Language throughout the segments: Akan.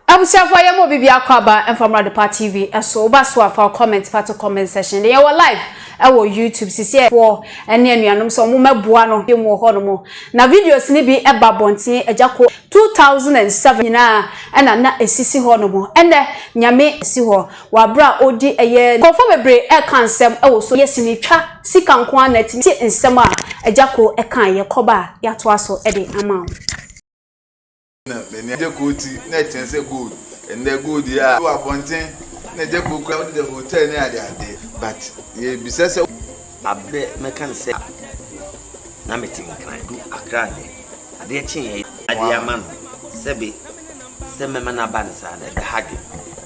Abusia for yemo bibi akwaba and from Radio TV so oba so afa comment part comment section dey our live e YouTube sisi for ene anuanom so mo meboa no bi mo ho no mo na videos ni bi eba bonten Agya Koo 2007 na na esisi ho no mo ene nyame esi ho wa bra odi eye confirm bebre e kan sem e so yesini twa sika nko anati ti nsem a Agya Koo e kan ye koba ya to aso e de ama many Agya Koo net and say good and they're good, yeah. You are wanting Agya Koo crowd the hotel near there, but ye be says a mekan say na meeting can do a grand. I dear chin, a dear man, Sebi, Semman Abansa, the Hagi,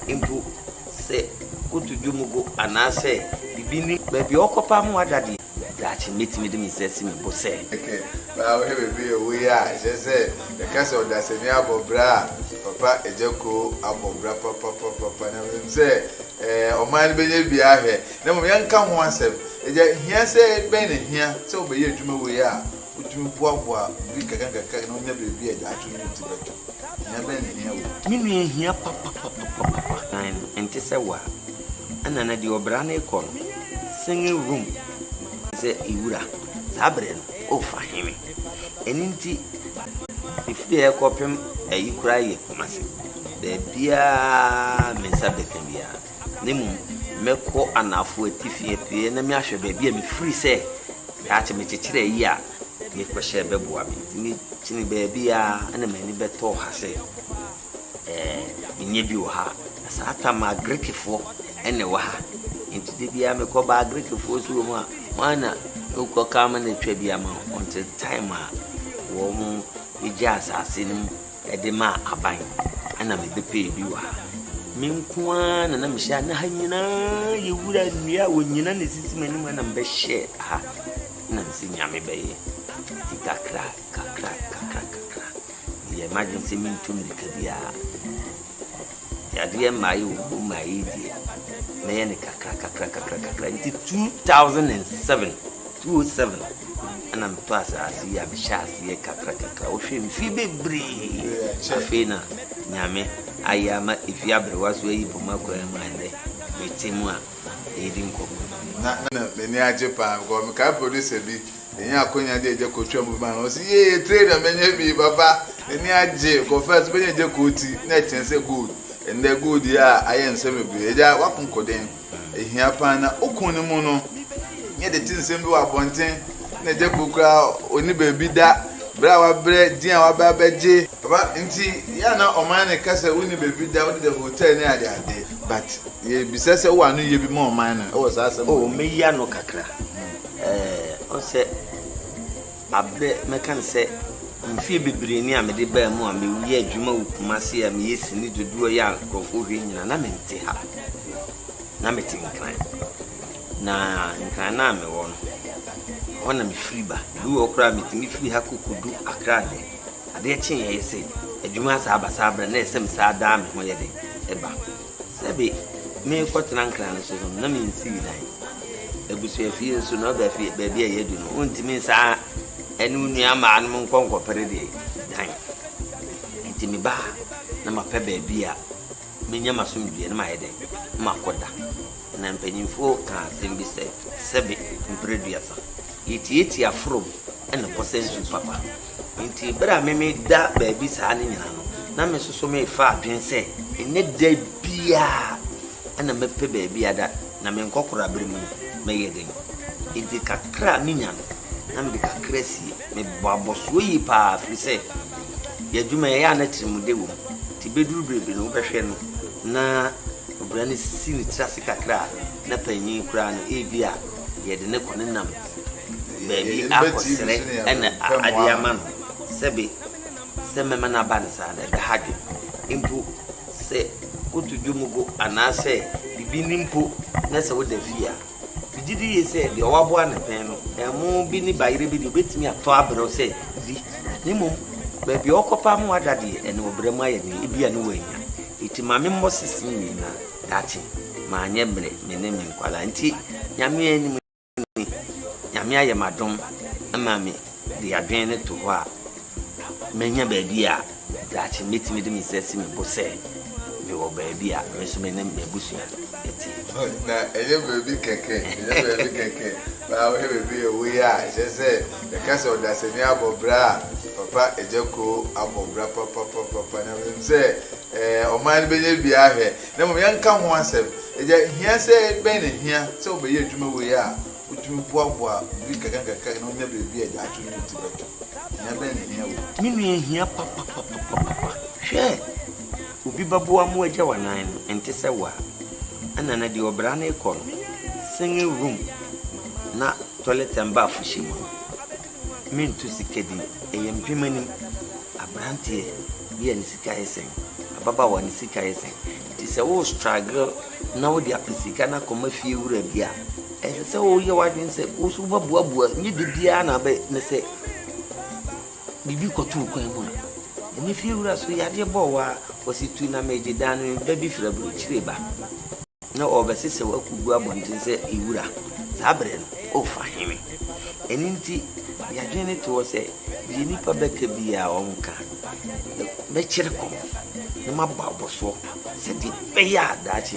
Impu, say, go to Jumugo, and I say, the baby, Okopa Daddy. That meet me, Mrs. Bose. Okay, well, we are, she said, the castle that's a near Bobra, Papa, Agya Koo, Abobra, Papa, and say, oh, my baby, be out here. Then we young come once, here say, Benny here, so be you to me, we are. Which you walk, we can never be a judge to better. Meaning here, Papa, and Tissawa, and then at the Obrane corner, singing room. Iura Sabren over him. And indeed, if they are copying a cry, the beer Mensabekambia, Nemu, Meko and Afu, Tiffy, and the Masha baby, and free say, that a metitre ya, make a share baby, Chini baby, and a many better has said. In Yebu ha, as Atama Greek for and a waha. Into the Biama Coba Greek for Zuma. Mana uko kama ne twebiama until time wo mu ija asase nim edema aban ana me bepe bi wa minkuan na me sha na hanyina yewura nnua wonyina ne sisi manim na mbe hye ha na msi nyame beye tikakra kakra ye emergency mintum dikabia ya die mai wo mai die na ne kakra into 2007 and I'm twice as you have shas ye kakra o hwem fi bebre afena nyame ayama if you have was we you boma kwa mande metimu a edin ko na meni ajepa go me ka producer bi enya akonya de Agya Koo twam ba no si ye trader menye bi baba meni aje ko first benye Agya Koo ti na chense good and the good ya ayen se mebi Agya wakun koden ehia pa na okun ni mu no nye de tinsem bi wa bonten na Agya Koo kra oni baby da bra wa bre dia wa ba beje baba nti ya na oman ne kasa oni baby da odi the hotel ne ade but ye bi sese wa no ye bi mo oman na o sa asem o me ya no kakra o se abre mekan se mfie bebre ni amede ba mu a me wi adwuma wukumase a me yesini dodo ya krofo hwe nyina na mente ha na meti nkran na nkran na me won ona me free ba du okra meti me free ha kokudu akrade ade chen ye se adwuma sa abasa abra na esem sa da me ho ye de eba sebe me kwotena nkran so na me nsi dan ebusu afie so na ba fie ba bia ye du no ontimi sa enu nua ma anu nkonko pere de dan ntimi ba na mape ba bia menya masomdue na ma ye de makoda na mpanyimfo ka sembi se sebe mpreduasa iti afro ena posensu papa nti bra meme da ba bi sa ne nyina no na me soso me fa adwen se ene da bia ana mepe ba bia da na me nkokora bere mu me ye de iti kakra ni nyano na me kakra si me baboso yi pa afrise ya dwuma ya na tirimude wo ti beduru brebe no behwe no na obrani sini trase kakra na panyin kura no ebia ye de ne kone nam baby akosere ena adiama no sebe semema na bansa da hage impu se kutu jumugo anase bibi nimpo na se wo da via bigidi ye se de owabo ana pen no emu bi ni bayire bi de betimi ato abro se di nimo baby okopa mu adade ene obremu aye ni ebia no wanya iti mame mmosisi ni na dachi ma anye mbre mene me nkwala nti nyame ani nyame aye madom amame de adwen ne to ho a menya baby a that meet me dem say me bo say me wo baby a me so me na me busu eti na enye baby keke ba we baby we a je say the case of that semi abobra papa Agya Koo abobra papa na me say o man benye bia hwe na mo yanka ho asem eja hia say ben hia say obeye adwuma we a utumi boaboa bi kaka na onya baby Agya atumi tibeto hia ben hia wo me nua hia papa hwe obi baboa mo Agya wanan ente se wa ana na di obra na ekọ singing room na toilet and bath shimo me ntu sikedi eyempimani abrante bi ani sika esen ababa wani sika esen ti se wo struggle na wo di apesika na koma fie wura bia se wo ye wadin se wo su baboa ni de bia na be ne se bibi kotu kwan mu ni fie wura so yade bo wa wasitu na meje dan ba bi fira buru chireba na obesese wakugu abontin se iwura sabre no o fahimi eninti yadwene to se bi nipa beka bia onka be chireko na mababo so se di beya dachi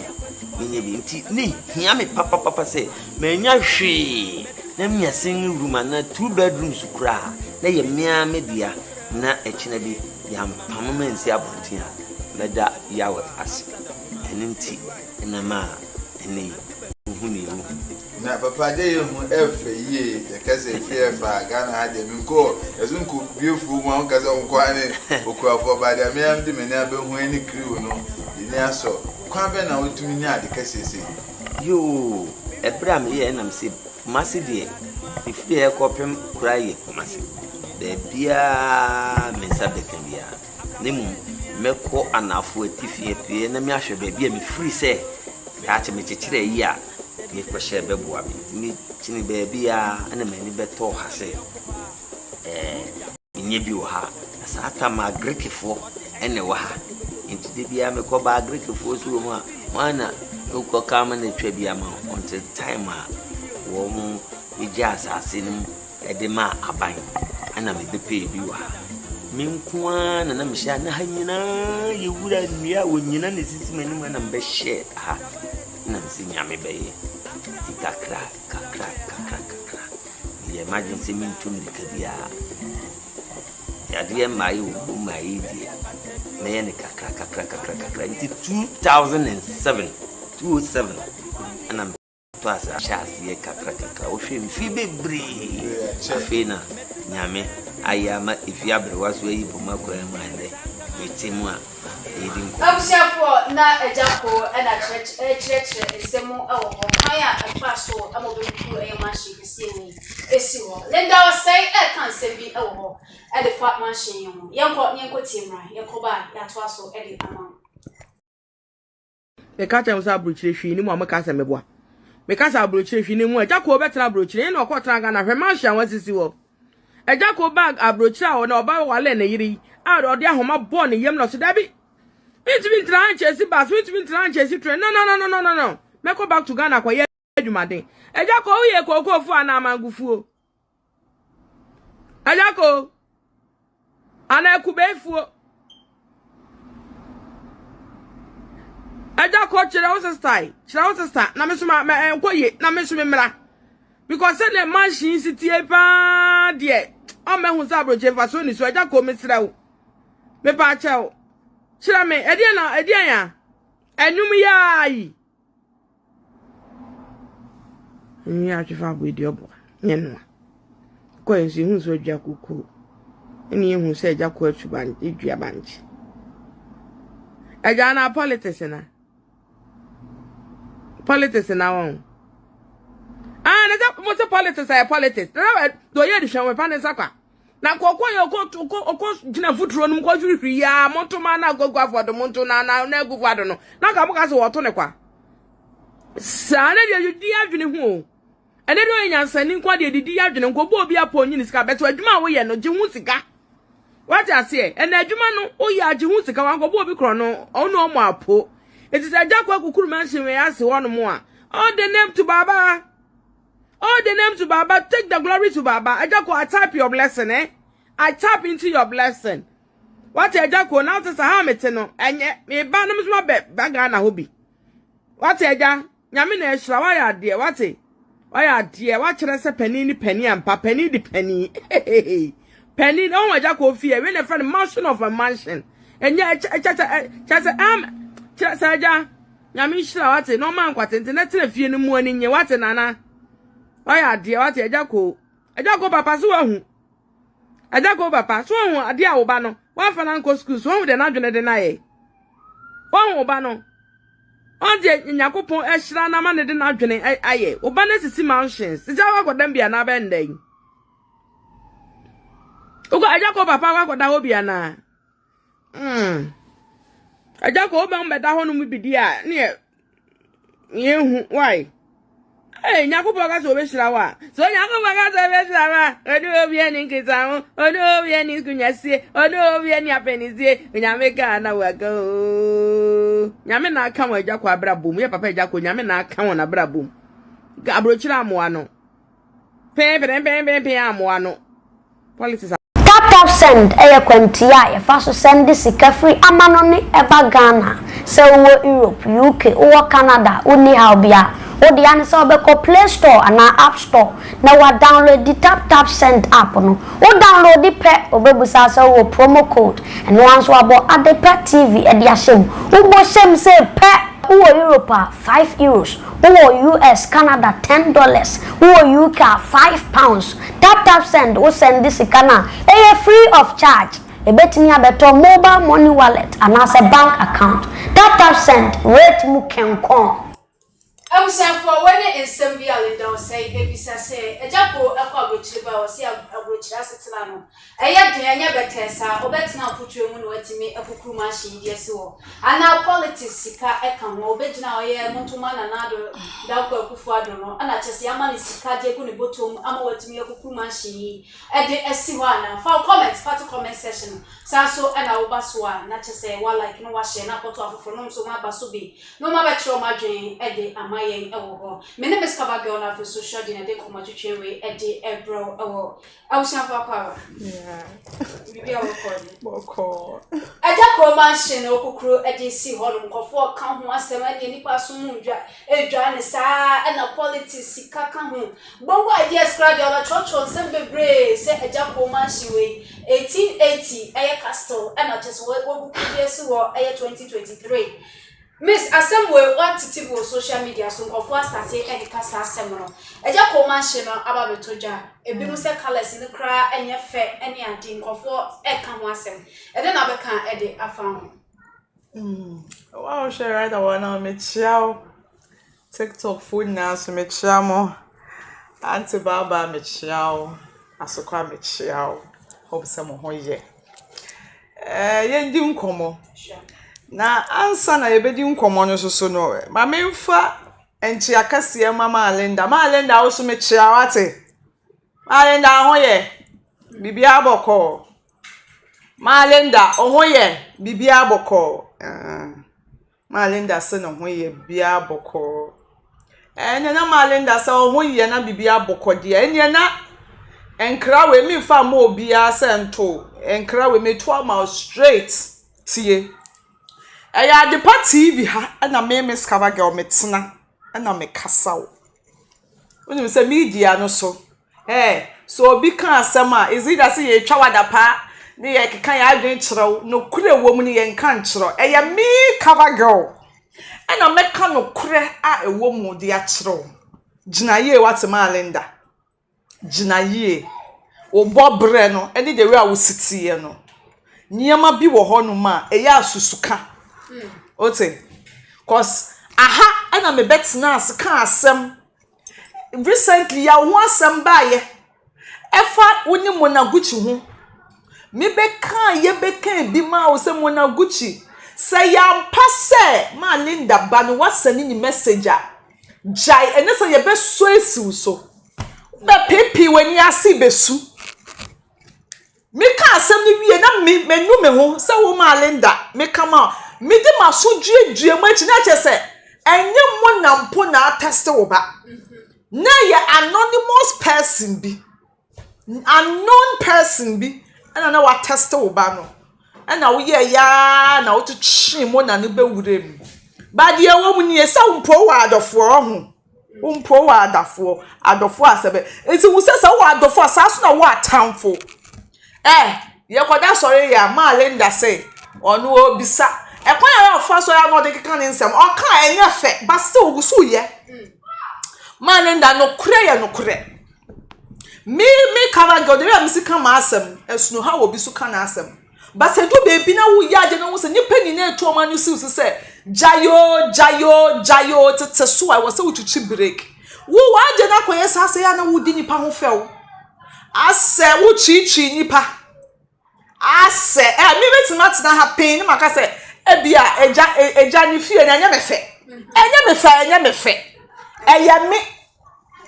menye bi nti ni hia me papa se menya hwe na mia sing room na 2 bedrooms kura na ye mia media na echina bi ya mpamansi abontin na da yawo ase eninti na ma ene huni na papa de hu efe ye de kase fie fa Ghana ha de minko ezunku biefu mu an kase onko ani okuafo ba de me de me na be hu ani kriwo no ni aso kwa be na otumi nya ade kase se yo ebra me ye nam se masi de ifie e kopem kuraye masi de bia me sabe kan bia nemu meko anafo atifie pie na me ahwe ba bia me free se ya che me chechire yi a me kwehye beboa me chini ba bia na mani beto ha se nye bi wo ha asata ma grekifo ene wo ha nti de bia me ko ba grekifo so mu a wana ko kama na twa bia ma until time a wo mu ija asase nim ede ma aban ana me de pe bi wo ha minkwa na msha na hanyina yewura nia wonyina ne sisi manim na mbehye ha na msinya mebeye kakra ye emergency mintum de kabia ya de mai wo mai die na ye ne kakra nti 2007 ana to asa chasi ye kakra o hwe mfi bebre afina nyame ayama ifiabre waso yi boma kwa mande yetimu a yedinko abusafo na Agya Koo na chire esemu ewo ho kan ya afaso amobeku eyamashi kesieni esi ho lenda Osei kan sebi ewo ho de fa machine ho yenko timra yenko ba ya to aso de ama me ka tem sa bruchire hwi ni mu amaka sa meboa me ka sa bruchire hwi ni mu Agya Koo betena bruchire na okotran ga na hwe machine wasisi wo Agya Koo bag abrochira ho na oba wale na yiri a ode ahoma bo ne yem no so dabi itimi tran chesi bas itimi tran chesi train no me go back to Ghana kwa ye adwumaden Agya Koo ye kokofu ana amangufuo Agya Koo ana kubefuo Agya Koo chira wo sister na me so ma enkoye na me so me mra because say the machine city pa de o me hu sa broche fa so ni so Agya Koo me sira wo me pa cha wo sira me edian ya enum ya yi ni a chifa bo di obo nyeno ko ensi hu so Agya Koo ni hu se Agya Koo atuban edua banji Agya na politics na won na that mo politics ay politics na do ye di hwan we pa ne sakwa na kokko ye okko gina futuro num ko hwihwi ya monto ma na gogo afodo monto na gufado no na ka mo ka se woto ne kwa sa na de yudi adwene hu ene do enyansani nkwa de didi adwene nko bo obi apo nyini sika beto adwuma wo ye no je hu sika what I say ene adwuma no o ye age hu sika wan ko bo obi kro no ono mo apo it is Agya Koo akukuru mansion we ase wono mo a all the name to Baba, take the glory to Baba. Agya Koo, I type your blessing, I tap into your blessing. What Agya Koo now to Sahamete no, and yet me banum my bagana hobby. What Agya? Yamina Shra, why are dear? What it? Why are dear? What should I say? Penny and penny the penny. Penny, no, Agya Koo fear, when a friend mansion of a mansion. And yet, Chasaja, Yamishra, what it? No man, what internet if you no morning, you what nana. Why are dear? What Agya Koo? Agya Koo papa so. Agya Koo papa so a dear Obano. One for Uncle School, so with an adjourned deny. One Obano. On the Yakupon Eshrana man didn't adjourn aye. Obanes is mountains. Is our got them be an abending. Ugo Agya Koo papa got that hobiana. Agya Koo bound by that one will be dear near. Why? Hey, Yakupo got over Slawa. So Yakupo got over Slawa. I do be any Kizamo, or do be any Kunyasi, or do be any Apenizi, when Yamaka and I will go. Yamina come with Jakwa Brabum, your papa Jaco, Yamina come on a Brabum. Gabrochila Moano. Pay Amoano. Politics. Tap send quentia if I send this free amanoni ever Ghana. So Europe, UK, or Canada, only how be o the answer be ko Play Store and App Store. Now we download the tap send app no. O download the pe obebusa so wo promo code and once we about Adepa TV e dia shem. O bo shem say pe who Europe €5, who US Canada $10, who UK £5. Tap send o send this kana e free of charge. E betimi abeto mobile money wallet and as a bank account. Tap send rate mu kenkon. For when it is Sambia, don't say, Ebisa say, a Japo, a coverage river, or see a rich Assetano. A yet, Betessa, or better now put you on to me a cuckoo machine, yes, or. And now politics, Sika, Ekam, or bet now, yeah, Montuman, another, Dalco Kufuadro, and I just Yaman Sika, Jaguni Botum, Amo to me a cuckoo machine, and the Essiwana. For comments, for the comment session, Sasso and our Baswa, not to say, well, like no washing up for no so my basubi, no matter my dream, Eddie, and my ewo. My name is Agya Koo so short in a day come to chewe Eddie Ebro ewo. I was for power. Yeah. Bibi a recording. Boko. Agya Koo mansion okukru Eddie si holum kofo kan ho asem ade nipa so mu dwa edwa ne saa na politics sika kan ho. Bongo ideas crowd your church on sem bebre say Agya Koo mansion we 1880 eye castle and not just what years wo eye 2023. Miss Assembly what to social media so of what started any cassa seminar. Agya Koo mansion aba betoja e bi mu se colors in the cra enye fe ene adin kofo e kan ho asem. E de na be kan e de afan. Wow, share right away now me chiao. TikTok food now so me chiao mo. Auntie Baba me chiao. Asokwa me chiao. Hope some ho ye. Yendi nkomo. Na ansa na yebedi nkomo no so no ma memfa enchi akase ma Linda wo so me chiao ate ma Linda ho ye bibia boko ma Linda ho ye bibia boko ma Linda se no ho ye bibia boko enya na ma Linda se ho ye na bibia boko de enya na enkra we mi fa ma obia se nto enkra we me to ma straight tie eya de TV ha na me discover girl metena na me kasawo woni se media no so so obi kan asema is it say ye twa wada pa ne ye kekan ya adwen kirew no kure wo mu ne ye nkan kirew eya me cover girl na me ka no kure a ewo mu de a kirew gina ye watema Linda gina ye obobre no eni de we a wo sitie no niema bi wo ho no ma eya asusuka ote cause aha ana me betna as kan asem recently ya ho asem baaye efa woni Monaguchi ho me be kan ye be kan bi ma o se Monaguchi say ya mpase ma Linda ba no wasani ni messenger jai ene se ye be so esiw so be pepi wani asi besu me kan asem ni wie na menu me ho se wo ma Linda me kama me de maso due mu achi na chese enye mo na mpo na test wo ba na ye anonymous person bi unknown person bi na wa test wo ba no na wo ye ya na wo tchi mo na ne bewurem ba de wo mu nie sa mpo wa adofo ho mpo wa adofo asebe enti wo se sa wo adofo asaso na wo atamfo ye koda sorry ya ma Linda say onu obisa ekwan ya ofa so ya no de keka ne nsem o ka enye fe ba se ogusu ye ma Linda no kure me cover god we am sika ma asem esunu ha obi su ka na asem ba se do be bi na wo ya je no wo se nipa ni na eto ma no si se jayo tete so I was say utuchi break wo wa je na koye sase ya na wo di nipa ho few ase wo chichi nipa ase me betima tena ha pain maka se ebia eja ni fie na anya me fe me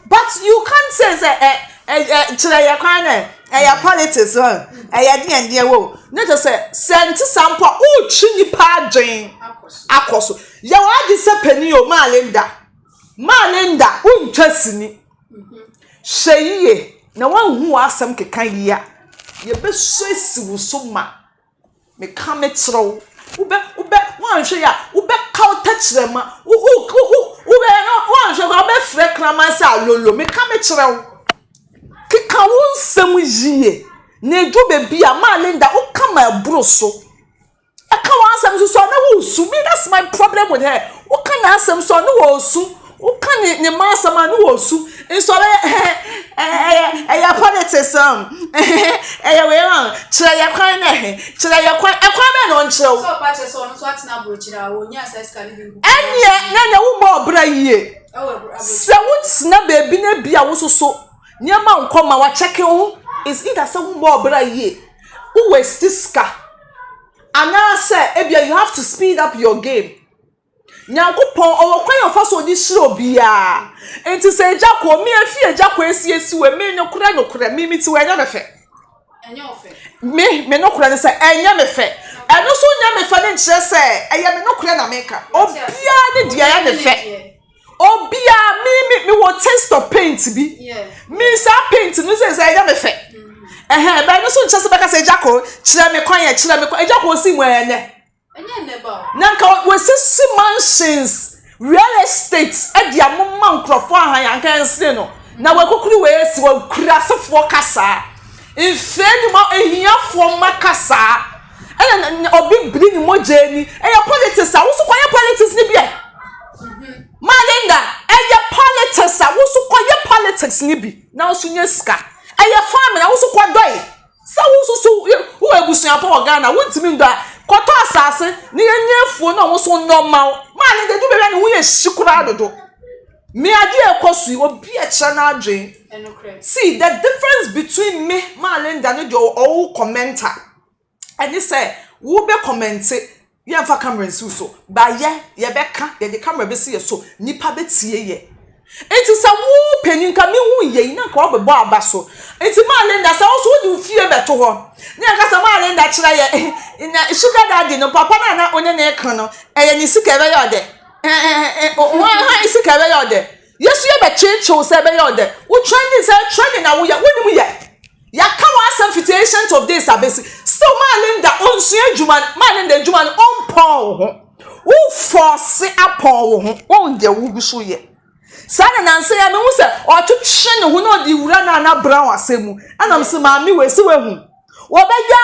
but you can't say chira ya kwana ya politics ya die wo na to say sent sample uchi nipa adwen akoso ya wa di se pani o ma Linda untwasini hyeyiye na wanhu asem kekan ya ye be so esiwo so ma me ka me tro ube wanhwe ya ube ka otachirema ube no wanhwe ko be fre kraman sa lolo me ka me tro kika wonsem yiye na edu be bia ma Linda o kama eburo so aka wansem so na wo su me that's my problem with her o kana asem so na wo su o kan ni ma sama na wo su so ya politics we wan chira ya kwan na chira ya kwan be no nchiro so pa che so no so atena bro chira wo nya access ka libi enye na wo mo obra yie se wo tsena bebi na bia wo so nyama nkoma wa check ho is either se wo mo obra yie wo waste ska ana se ebia you have to speed up your game nyankopon owokwan ofa so di shiro bia enti se ejako mi afi ejako esiesi we me no kura mi ti we nya mefe enye ofe me no kura ne se enya mefe eno so nya mefe ne nchire se eye me no kura na meka obia ne dia ya mefe obia mi wo taste of paint bi mi sa paint no se enya mefe ba no so nchire se beka se ejako kire me kwan ejako si mu ene Nanka we see mansions real estate e dia momma nkrofo ahan yanka nse no na we kokuru we esi we kurasefo kasa infeni mo ehiafo makasa ena obi bri ni mojeni e politics a wo so kwanye politics ni bia ma Linda e politics a wo so kwanye politics ni bi na wo so nya ska e family a wo so kwadoi sa wo so wo ebusuapo ogana wo ntimi ndo koto asase ni yenyefuo na wo so normal ma Linda du bebe ni wo ye shikura dodo me ade ekosu obi e kire na adwen see the difference between me ma Linda no do all commenter and he say wo be comment ye mfa camera nsi so ba ye be ka ye the camera be see so nipa be tie ye enti sa wo peninka me hu ye na ka obebo aba so enti ma Linda sa wo so wo fie beto ho na ka sa ma Linda kira ye na sugar daddy no papa na onye na ekran no eye ni sika be yode ha sika be yode yesu ye be cheche se be yode wo trending na wo ya woni mu ye ya ka wa some invitation of this abesi still ma Linda onsu adwuma ma Linda adwuma no on pon ho wo force apon wo ho won de wo gu so ye sana nanse ya me hu se o twetwe ne ho na odi wura na brown asemu anam se ma mi we se we hu wo be ya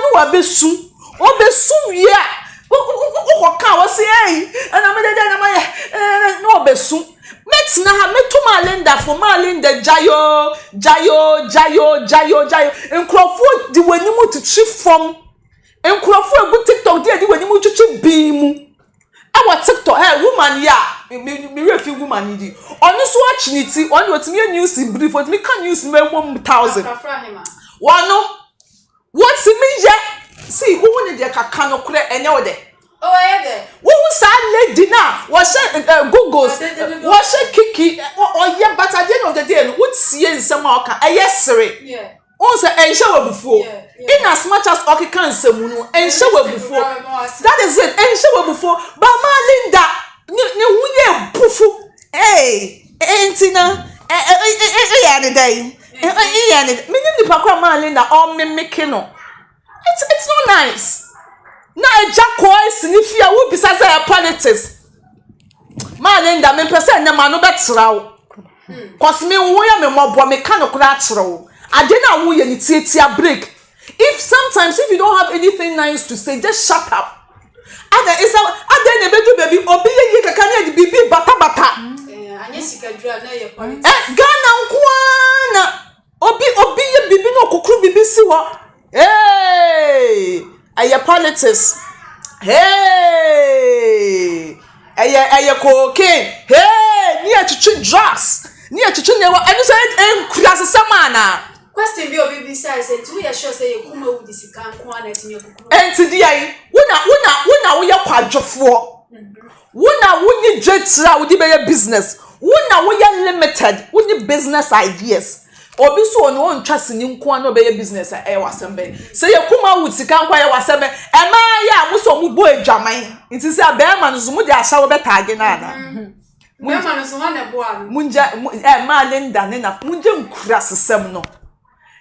no wa besu o besu wie a wo ka wo se ei ana me de na ma ye no besu metina ha metuma Linda for ma Linda jayo enkrofo di wanimu tuchi from enkrofo egu TikTok di wanimu tuchi bimu awa TikTok woman ya me refi woman di onu so achiniti onu otimi news brief otimi kan news me 1000 wano what me ye see wo ne de kaka no kure enye wo de wo sa lady na wo she googles wo she kiki oye but at the end of the day wo tie nsem aka eye sere on say enhye wabufuo in as much as okika nsemu no enhye wabufuo that is it enhye wabufuo ba ma Linda ne huye bufu entina ya de dai Yeah, meaning the Pakwa Malina or mimicking no. It's not nice. Now a jack voice if you will be such a politics. Malinda, me person, the man that's row. Cause me, we are more mechanical natural. I didn't know you it's a break. If sometimes if you don't have anything nice to say, just shut up. Ada is ada ne bedu baby obi ye kakanya di bibi bata. Anya sika dura na ye point. Ghana nkwana obi ye bibi no kokuru bibi si ho. Hey! Aye politics. Hey! Aye cocaine. Hey! Ni achuchu drugs. Ni achuchu ne wa anu say enkura sesama na. Question be obi say to we sure say you kuma with this kan kwa na timi kokuru. Enti di ayi wona wo ye kwadwofo. Wona wonyi jetra wo di be business. Wona wo ye limited, woni business ideas. Obi so no on twase ni nko na be business e wasembe. Say ye kuma with sika kwa ye wasembe. E ma ya mo so mo bo adwaman. Nti say be ma no so mo di ahya wo be tag na ana. Be ma no so ho na bo anu. Munja ma Linda ne na munja nkura sesem no.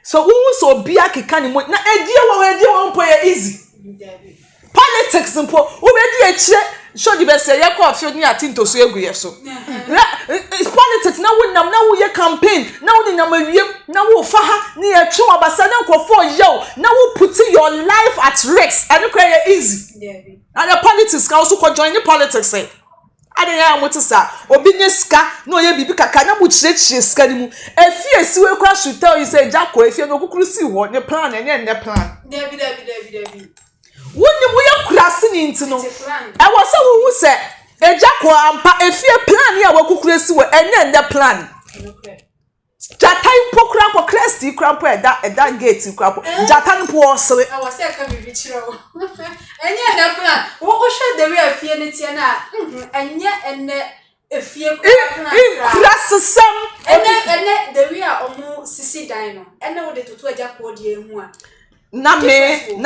So who so bia keka ni mo na edie wo mpo ye easy. Politics mpo wo be di akire show di be say ye ko afio ni atinto so eguye so. It's politics na wo nam na wo ye campaign na wo ni nam awiem na wo fa ha ni ye twe abasa na nkofo yo na wo put your life at risk and you ye easy. And the politics can also join the politics say. I don't know what to say. Obi nye ska no ye bibi kaka na mu chire ska ni mu. Efie siwe kwa should tell you say Jacko efie no kukuru si ho ne plan ne plan. Debi. Woni mu ye kurase ni nti no. E wo se wo se Jacko ampa efie plan ya wo kukuru si wo ne plan. Jatai pokura po cresti krampo eda gate krampo. Jatan po osre. I was say ka bibi chiro. Enye na plan. Wo hwe the way afie ne tie na enye enne efie plan. Krasesam. Enne the way a omu sisi dan no. Enne wo de tutu aja ko de hu a. Na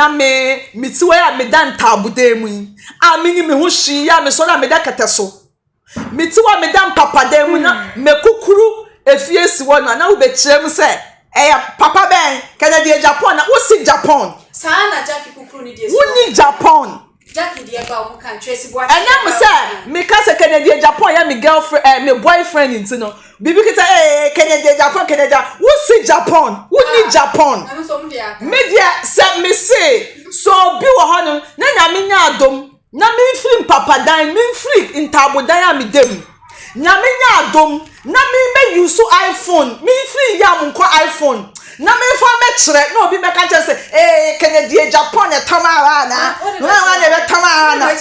me mitiwe ya medan tabude mu yi. Amini me ho hwi ya me so na meda keteso. Mitiwa medan papa dan mu na mekukuru efie si wona na wo be kirem se papa ben Canada Japan na wo si Japan sa na Jackie kukuru ni dey so woni Japan Jackie dey ba wo kan trace boy enam se me ka se Canada Japan ya me girlfriend me boyfriend nti no bibi kita Canada Japan Canada wo si Japan woni Japan media se me say so bi wo ho no na me nya adom na me free papa dan me free intabodan ya me dem nyame nya adom na me use iPhone me free yam nko iPhone na me fa me kire na obi me ka kire se Canada Japan e tamara na na ne be tamara na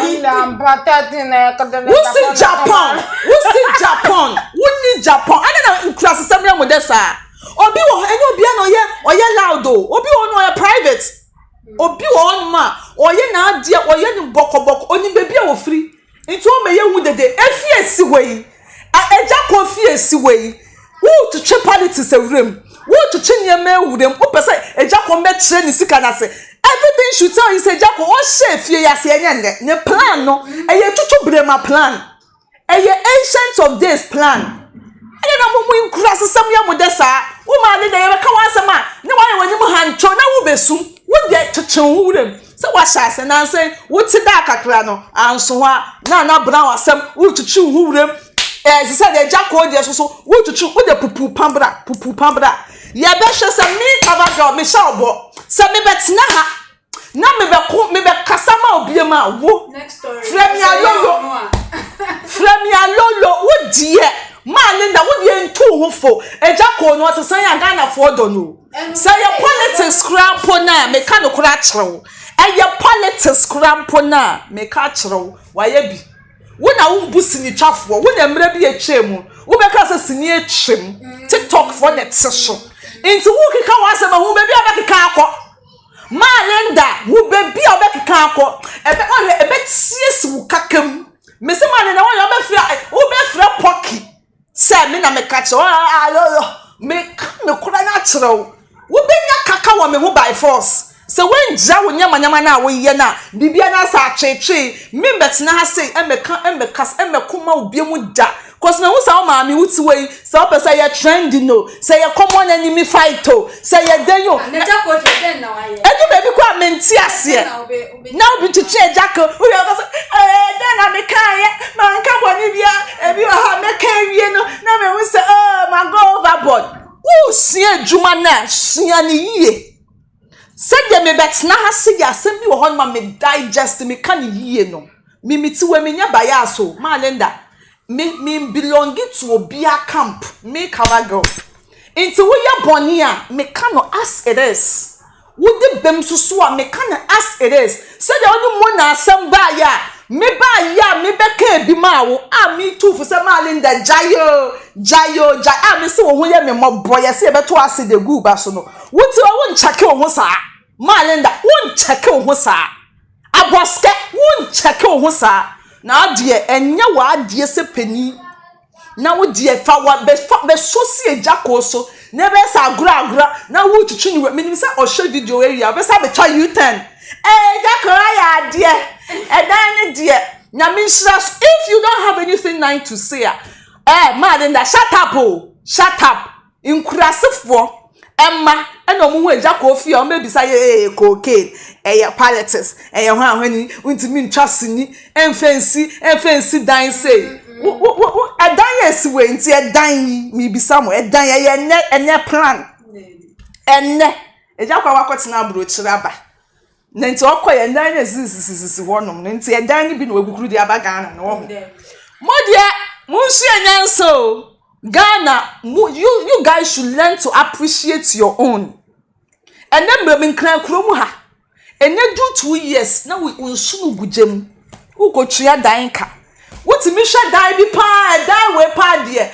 ila mpatati na kadene Japan woni Japan ana na nkura sesem ya modesa obi wo ene obi na oye loud obi wo no oye private obi wo ma oye na ade oye ni bokoboko oni bebi a wo free nti o meye hu dede efie si wei Agya Koo fie si wei wo to che politics awrem wo to che nyema awrem o pese Agya Koo me kire ni sika na se everything should tell you say Agya Koo o she fie ya se enye ne plan no eye tutu brema plan eye ancient of days plan ene na mumu nkura sesam ya modesa wo ma ne da ye ka wasema ne wa ye wani mu hancho na wo besum wo de cheche wurem se wa shase na se wo ti da kakra no anso ha na brown asem wo tutu wurem se se de Agya Koo de so wo tutu wo de pupu pambra ye be hwe se me cover girl me sha obo se me betena ha na me be kasama obiema wo next story Fremia lolo wo die ma Linda wo die ntu ho fo Agya Koo no to san ya Ghana for do no say your politics crampo na me ka no kura kirewo your politics crampo na me ka kirewo wa ye bi wo na wo busi ni twafo wo na mra bi etwemu wo be ka se sini etwem TikTok for net session into wo kika wa se ma wo be bi abekika akọ ma Linda wo be bi abekika akọ ebe tiesi wo kakam me se ma na wo be fra poki se me na me ka che me kura na kirewo wo be nya kaka wo me ho by force so when ja wo nyama na wo ye na bibia na sa cheche me betena ha sei emekoma obiemu da cause na wo sa o maami wuti we say o pesa ye trend no say ye common enemy fight o say ye den yo na ja ko den na wa ye edu baby kwa menti ase na obi chiche ejako wo ye go say den na me kan ye man ka boni bia ebi o ha me kan wie no na me wi say oh my go overboard wo sie adwuma na sia ne yie Send me betna ha se ya sem bi wo hon ma me digest me kan yie no me miti we me nya baya so ma Linda me belong to obia camp me cover girl into we ya boni a me kan no as it is wo de bem susu a me kan as it is said the only mo na asem ba ya me be ka bi ma wo a me too for say ma Linda jayo a me se wo ho ye me mobo ye se be to ase de gu ba so no wuti wo nchake wo ho sa ma Linda wo nchake wo ho sa aboske wo nchake wo ho sa na ade enye wa ade se pani na wo de fa wa be so si Agya Koo so na be sa agura na wo tutu ni me ni say o share video area be sa be try U10 Agya Koo ya ade edan ni de na me nshira if you don't have anything nice to say ma Linda shut up inkurasefo Emma eno mu Agya Koo fi o mebisa ye cocaine politics hwani untimi ntwasini emfensi dan say edan yes we nti edan mi bisa mo edan ye ene plan ene Agya Koo wakotena abrochire aba na nti okoye edan ye sisi wonom nti edan ni bi na wegukuru di aba Ghana na wo modie munsu enyanso Ghana, you guys should learn to appreciate your own. And then we can kromuha. And then do 2 years. Now we unsunu gujem. Who go tria dainka? What misha dai bi pa dai we pa die.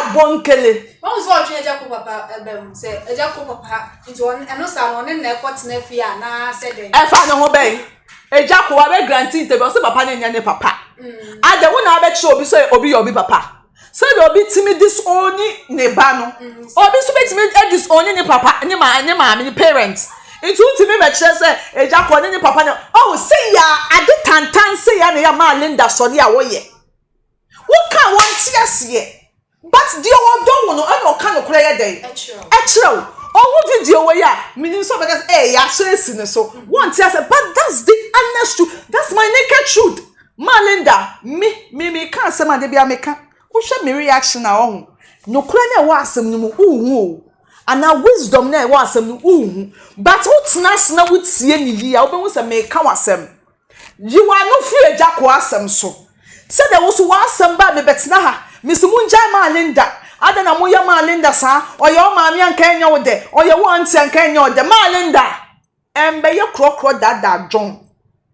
Abonkele. What was what Agya Koo papa say Agya Koo papa into one and no someone na kwat na fia na said e fa no ho ben. Agya Koo abe grantee te be so papa na nya ne papa. Ade wo na abe che obi so obi papa. So the obi timi disown ne ba no obi so betimi disown ne papa ne ma me parents into timi me kire say Agya Koo ne papa ne oh say ya ade tantan say ya ne ya ma Linda so ne a wo ye wo ka won ti ase but the odo wo no e no ka no kure ye den e kire o video we ya meaning so because ya so esi ne so won ti ase but that's the honest truth, that's my naked truth ma Linda me ka say ma de bia me ka Usha me reaction na ohun no kura na wa asem no mu uhu ana wisdom na wa asem no uhu but utna na wutie ni yi a obehu se me ka wasem you are no free Agya Koo asem so se de wo so wa asem ba me betena ha misimu nja ma Linda ada na mo ya ma Linda sa oye o ma mi anka enya wo de oye wo anti anka enya wo de ma Linda embe ye krokro dada John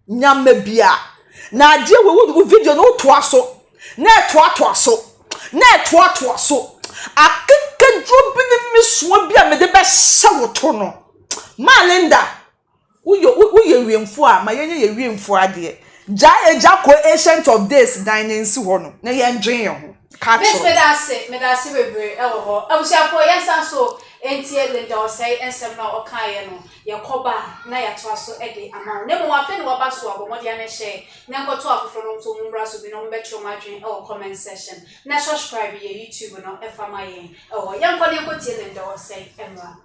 nyama bia na ade we video no to aso na toa so akeke dro bi ni miso bi a me de be hye to no ma Linda uye wiemfo a ma ye wiemfo ade ja Agya Koo ancient of days dining si ho no na ye ndwen ye ho ka cho me da se bebre e wo ho abusia po yensa so entie Linda Osei ensem na okaye no ye koba na ya to aso ede ama ne mo afa ni waba so abomodi na share na nkoto afofo no so mumbra so bi no mbe cho madwen e comment section na subscribe ye YouTube no e fama ye e wo yanko ne nkotie Linda Osei emra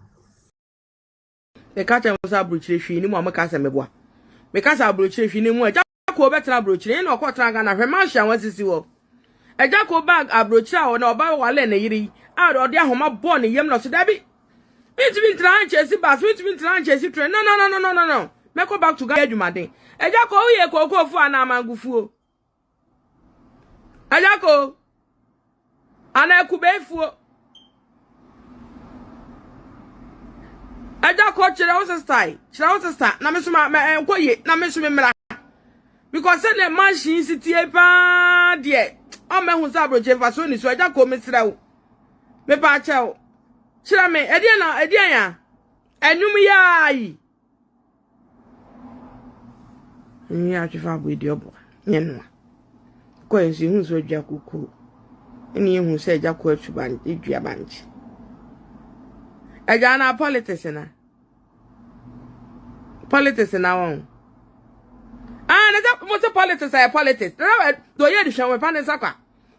me ka cha mo sa brochire hwi ni mo amaka se meboa me ka sa brochire hwi ni mo Agya Koo betena brochire na okotena ga na hwe ma hia wasisi wo Agya Koo bag abrochire a na oba wale na yiri a ode ahoma bo ne yem no so dabi it been trying chase bas it been trying chase train no me go back to ga adwumaden Agya Koo ye kokofu ana amangufuo Agya Koo ana kubefuo Agya Koo chira wo sister na me so ma enkoye na me so me mra because say the machine city pa de o me hu sa broche fa so ni so Agya Koo me sira wo me pa cha wo chira me edian ya enum ya yi ni a twa bo edi obo nyeno ko ensi hu so Agya Koo ni hu se Agya Koo atuban edua banchi Agya na politics na politics na won na that mo say politics ay politics na do ye di hwan we pa ne sakwa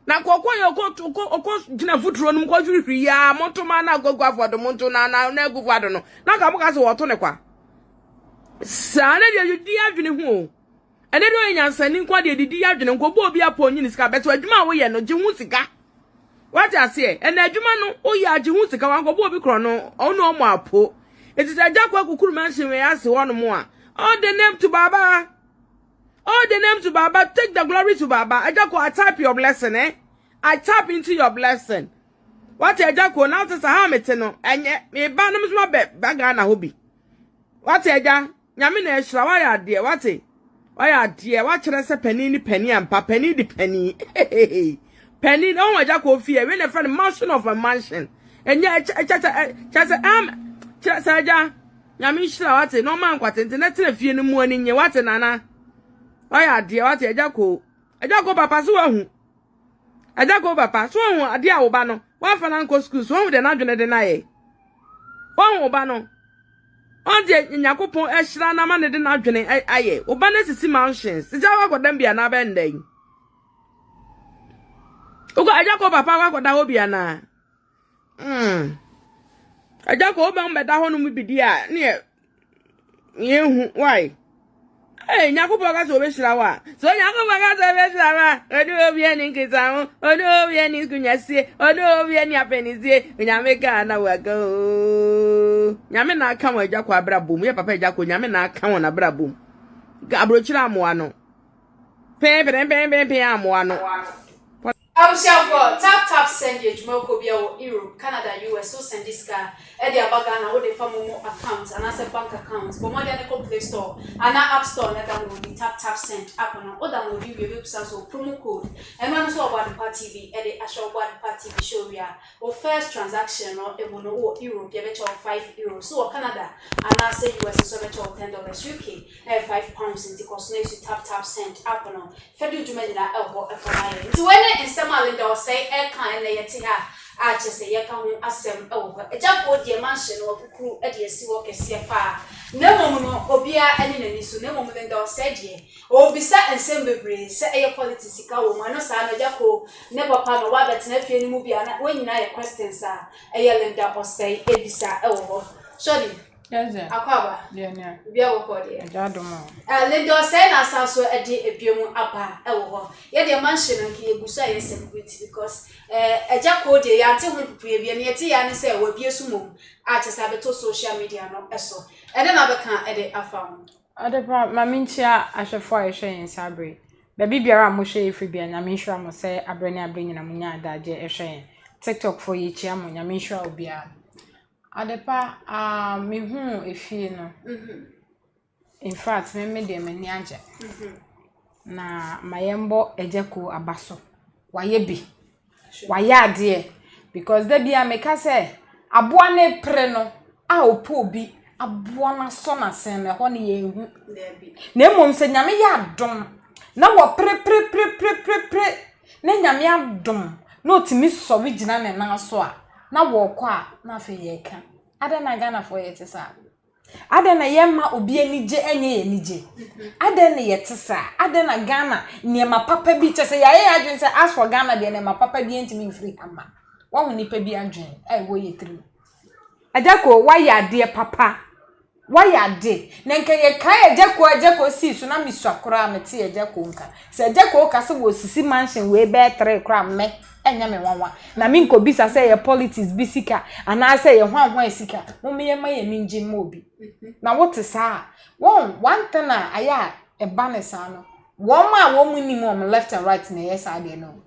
na kokko ye okko gina futuro num ko hwihwi ya montoma na gogo afodo monto na agugu ado no na ka mo ka se woto ne kwa sa na de yudi adwene hu ene do nyansani kwa de didi adwene nko bo obi apo nyi sika beto adwuma wo ye no je hu sika what I say ene adwuma no o ya je hu sika wan ko bo obi kro no ono mo apo it is Agya Koo akukuru mansion we ase wono mo a all the name to Baba. All the name to Baba. Take the glory to Baba. Agya Koo, I type your blessing, eh? I tap into your blessing. What Agya Koo now to Sahamete no? And yet, me banums my bagana hobby. What Agya? Yamina Shra, why are dear? What eh? Why are dear? What should I say? Penny and papa penny the penny. Penny, oh, Agya Koo fear. When I find a mansion of a mansion. And yet, Chasaja, Yamishla, what no man quite internet if you in the morning, you what nana. Why are dear what Agya Koo? Agya Koo papa so Agya Koo papa so a dear Obano, one for Uncle Schools, one with an adjourned deny. One Obano. On the Yakupo Eshrana man didn't adjourn aye, Obanes is mountains. The Java got them be an abending. Ugo Agya Koo papa got that obiana. Agya Koo ba mbeda ho no mu bidia ne ye why eh nyakupo ga so be shira wa so nyakupo ga so be shira wa odo obi ani nkita ho odo obi ani kunyasie odo obi ani apenizie nyame ka na waga o nyame na aka wa Agya Koo abrabom ye papa Agya Koo nyame na aka won abrabom ga abrochira amoa no pe amoa no tap send your Jumoko Europe, Canada, US, so send this car, Eddie Abagana, what they form more accounts, and as a bank account, but more than a Play Store, and our App Store, let download the tap send app on or download your website, so promo code, and one also about the Party TV, Eddie Asher about Party TV show, we are, or first transaction or a mono or Europe, you bet €5, so Canada, and I say US, so bet $10, UK, £5 in the cost next to tap send app on, Federal Jumedina elbow, FMI. To any in some Linda say, kind of I just say, you can assemble over a jump or the mansion or crew at the sea CFA. No woman or be any so no woman than said ye. Or be sat and sembly, say a politics, woman, no son, Agya Koo, never pan or rabbit, nephew, movie, and when you know a question, sir, a Linda or say, Ebisa over. Sorry. Yes, Aquaba. Yeah, be our body. Jadoma. Linda said, I saw so a day a biom upper, elbow. Yet the mansion and Kibusa is celebrity because Agya Koo, the until we near tea and say, will be a sumo. I just have a to social media, no so. And then I can't edit a found. Other part, Mamincha, I shall fire shame in Sabri. Baby Biara Moshe Free and Yamisha must say, I bring a munya that day a shame. TikTok for each yam, Yamisha will be a. Adepa me hu efi no in fact me de mani age na mayembo Agya Koo abaso waye bi waye ade because da bia me ka say aboa na pre no a opo bi aboa na so na sen me ho ne ye hu na emom se nyame ya adom na wo pre na nyame adom na otimi so bi gina ne nan so a na wo kwa na fe ye ka adana Ghana for ye tesa adana yema obi anije enye ye nije adana ye tesa adana Ghana niema papa bi chese ya ye adwen se as for Ghana de niema papa bi entimi free ama wo hu nipa bi adwen wo ye trim Agya Koo wa ya de papa wa ya de na nke ye kai Agya Koo si so na misu akora mete Agya Koo nka se Agya Koo ka se wo sisi mansion we be 3 kra me enya me wanwa na mi nko bisa say ye politics bisika ana say ye hwan esika mo me ye ma ye minji ma obi na what is sa one thing aya e banesa no won ma wo mu ni mo left and right na yes ade no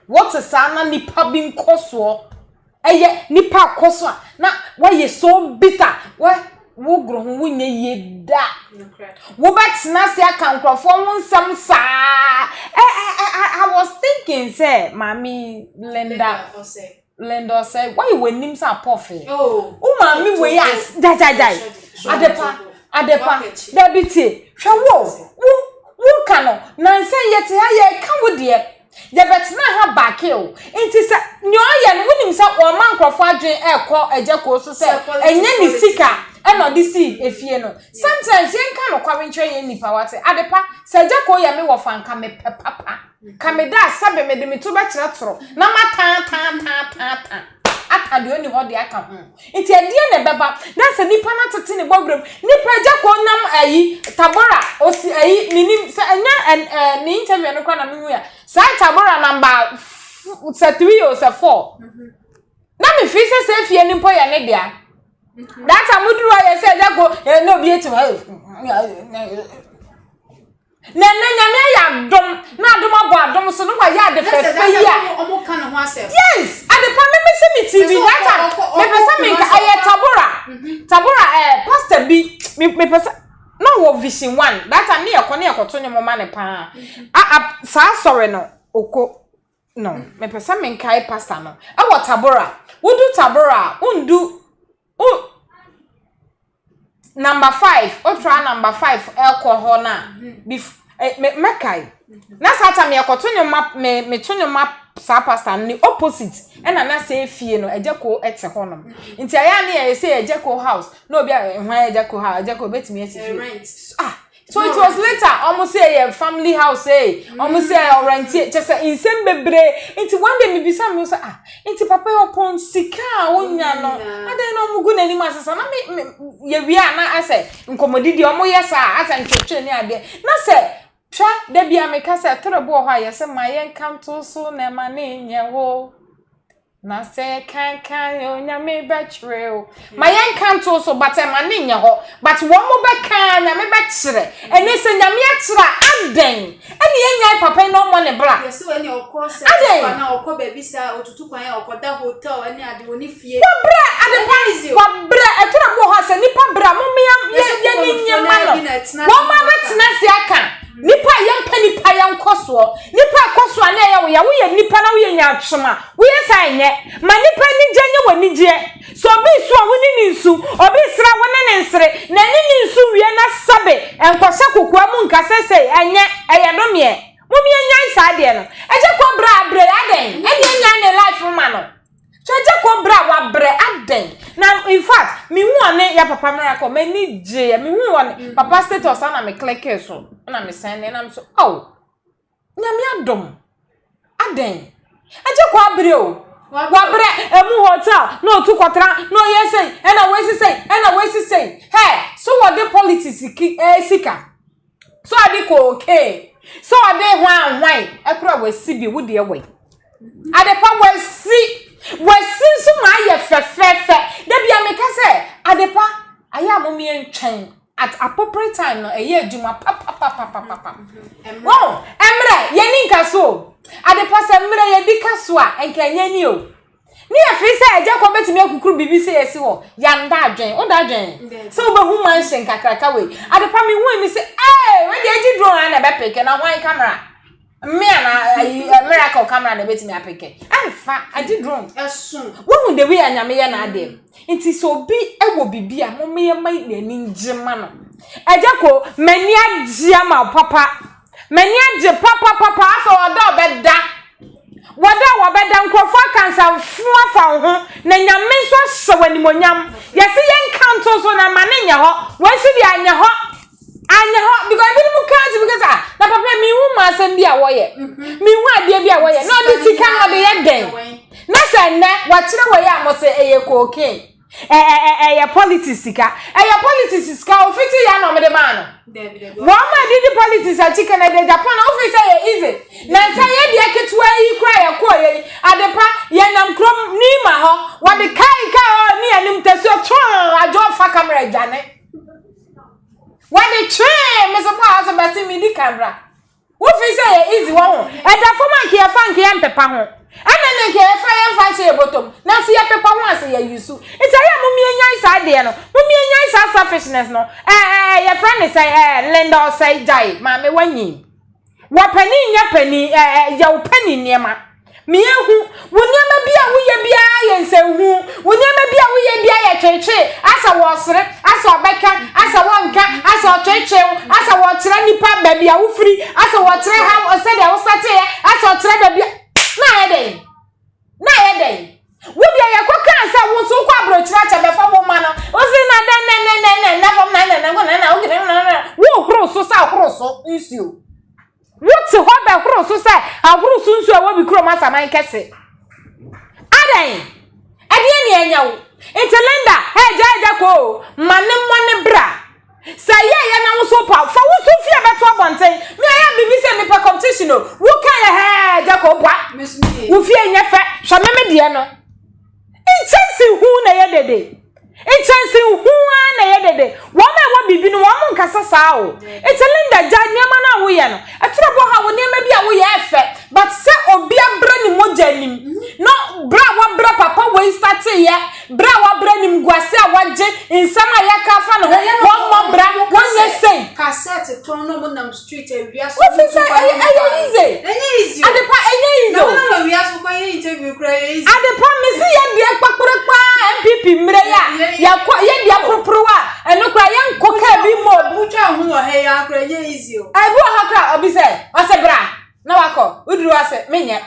what is sa na nipa bi nkoso eye nipa koso na why you so bitter wo gro ho wonye ye da wo bet na se aka nkrofo won sam sa I was thinking say mami Linda Osei why you nim sa pofe mami we as dai adepa debiti hwe kano na se yete ha ye ka wo de ye bet na ha bakeo enti se nyo ye no wonim sa o man nkrofo adwen ekọ Agya Koo so se enye ni sika no this efie no sometimes yen ka no kwawentwe yen nipa wate adepa se Agya Koo ya me wo fan ka me papa ka me da sabe me de me to be kire toro na mata atade oni ho de aka ho enti adie ne beba na se nipa na tete ne bobrem nipa Agya Koo nam ayi tabora osi ayi minim se enya ni interview no kwa na me ya sa tabora number 3 or 4 na me fi se efie ni mpo ya ne dia that amuduru ya say Agya Koo no be etim na nyame ya dom na dom abo adom so no wa ya de fefe ya omo ka no ho asem yes ade pa me see me TV that me pesa me ka aye tabora pastor bi me pesa no wo vision 1 that time ne yakoto ne mo ma ne pa sa sorry no oko no me pesa me kai pastor no e wo tabora wudu tabora undu number 5 o try number 5 alcohol na mekai na sata me yakoto ne map me to ne map sa pastor ni opposite ena na say fie no Agya Koo ete honom nti aya na ye say Agya Koo house no obi ehwan Agya Koo house Agya Koo betimi esi fie so it was later almost say a family house almost say rent just insem bebre nti one day me bisa me say nti papa opon sika wonya no ade no mugu nani masesa na me ye wi na ase nkomodidi omo yesa ase ntwetwe ni ade na say twa da bia me ka say torebo ho ayese ma yen kanto so na ma ne nye ho na say kan onya me betchre ma yen kanto so but ma ne nye ho but wo mo be kan na me betchre eni se nya me atira aden eni yen papa no mo ne bra yes we ni okose na okoba bisa otutu kwan ya okoda hotel eni ade woni fie bra ade paisi wa bra torebo ho ase nipa bra mo me ye ni nye ma no wo ma betna si aka nipa yampa yankoso nipa koso na ya wo ye nipa na wo ye nya atwema wo ye san nye ma nipa ni gye nye woni gye so obi so woni ni nsu obi sra woni ni nsre na ni nsu wie na sabe enkwose kokwa mu nkasese enye eyedomie mumi enya isa de no Agya Koo bra aden enya nya ne life ma no so Agya Koo bra wa bre aden na in fact mi hu ane ya papa miracle me ni je mi hu ane papa status na me click so na me send na me so nyame adom aden Agya Koo abre o wa bre emu hotel no tu kwatra no yesey ena we say hey so what the politics sika so ade ko okay so ade hwan ekura we si bi wo de we ade pa we si so ma ye fefefe da bia me ka say ade pa aya momi entwen at appropriate time no eye adwuma papa wow emre ye ni nka so ade pa se emre ye di kaso a enka nya ni o ni e fi say Agya Koo betimi akukuru BBC esi wo yanda adwen o da adwen so be hu man shen kakraka we ade pa me hu mi say we dey agi drone na be peke na wan camera me na miracle camera na betimi apeke anfa agi drone esun wo hu de we anyame ye na ade nti so bi ewo bibia mo me ye mai na ni njema no Agya Koo mani agia ma papa mani age papa afa odo beda wada nkrofo kansa fuafa ho na nyame so hye wanimonyam yesi yen kanto so na mane nya ho wasi di anya ho because bi mu kanti because na papa mi hu ma asem bi a wo ye mi hu ade bi a wo ye na odi sika no de ye den na se ne wa kire wo ye amose eye koke ya politics sika ofiti ya no me de ma no wa ma di politics a chicken de Japan office ye easy na say ye de ketewa yi kra ya ko ye adepa ye nam krom ni ma ho wa de kai ka ni anim teso tron ajo fa camera jane wa de train me so pa so basi mi di camera office ye easy wa ho e da fo man ke ya fa nke ya mpepa ho anene ke fa che bottom na so ya pepa ho ase ya yusu itaya mumie nya isa de no mumie nya isa selfishness no ya friend say lenda Osei jai ma me wanyi wa pani nya pani ya upani niema Miyehu, wunyama bia wuye bia yense hu, wunyama bia wuye bia ya cheche, asa wosre, asa obeka, asa wonka, asa cheche, asa wotre nipa baby a ufri, asa wotre ha osede a ustate, asa wotre baby. Na yeden. Wudi ya kwa kansa wonso kwa abrochira cha befa wo ma no. Ozi na den so nsuo wote ho be horo so say ahoro so nsuo a wo bi kro masa man kese adan ade ne anya wo Linda Agya Koo mane bra say ya na wo so pa fa wo so fie beto abonten me aya bibi se me pa competition o wo kan ya Agya Koo bwa wo fie nya fe hwa me de no inchansi hu na ye dede inchansi hu na ye dede wo ma wo bibi no wo mo nkasa saa o Linda ja niam na wo ye no atro bo ha wo niam bia wo ye efe but se obi abra ni moja nim no bra wa bra papa we start ye bra wa bra nim guase a waje insama ya ka fa no wo mo bra wo ye say cassette ton no mo nam street e wia so what is easy adepa easy no wia so kwa interview kra easy adepa me si ye de kpakporo pa MPP mre ya ye de apropro a eno kra ye nkoka bi mo butwa hu wo he ya kra easy o ai bu ha kra obi say o se bra na wako uduru ase menye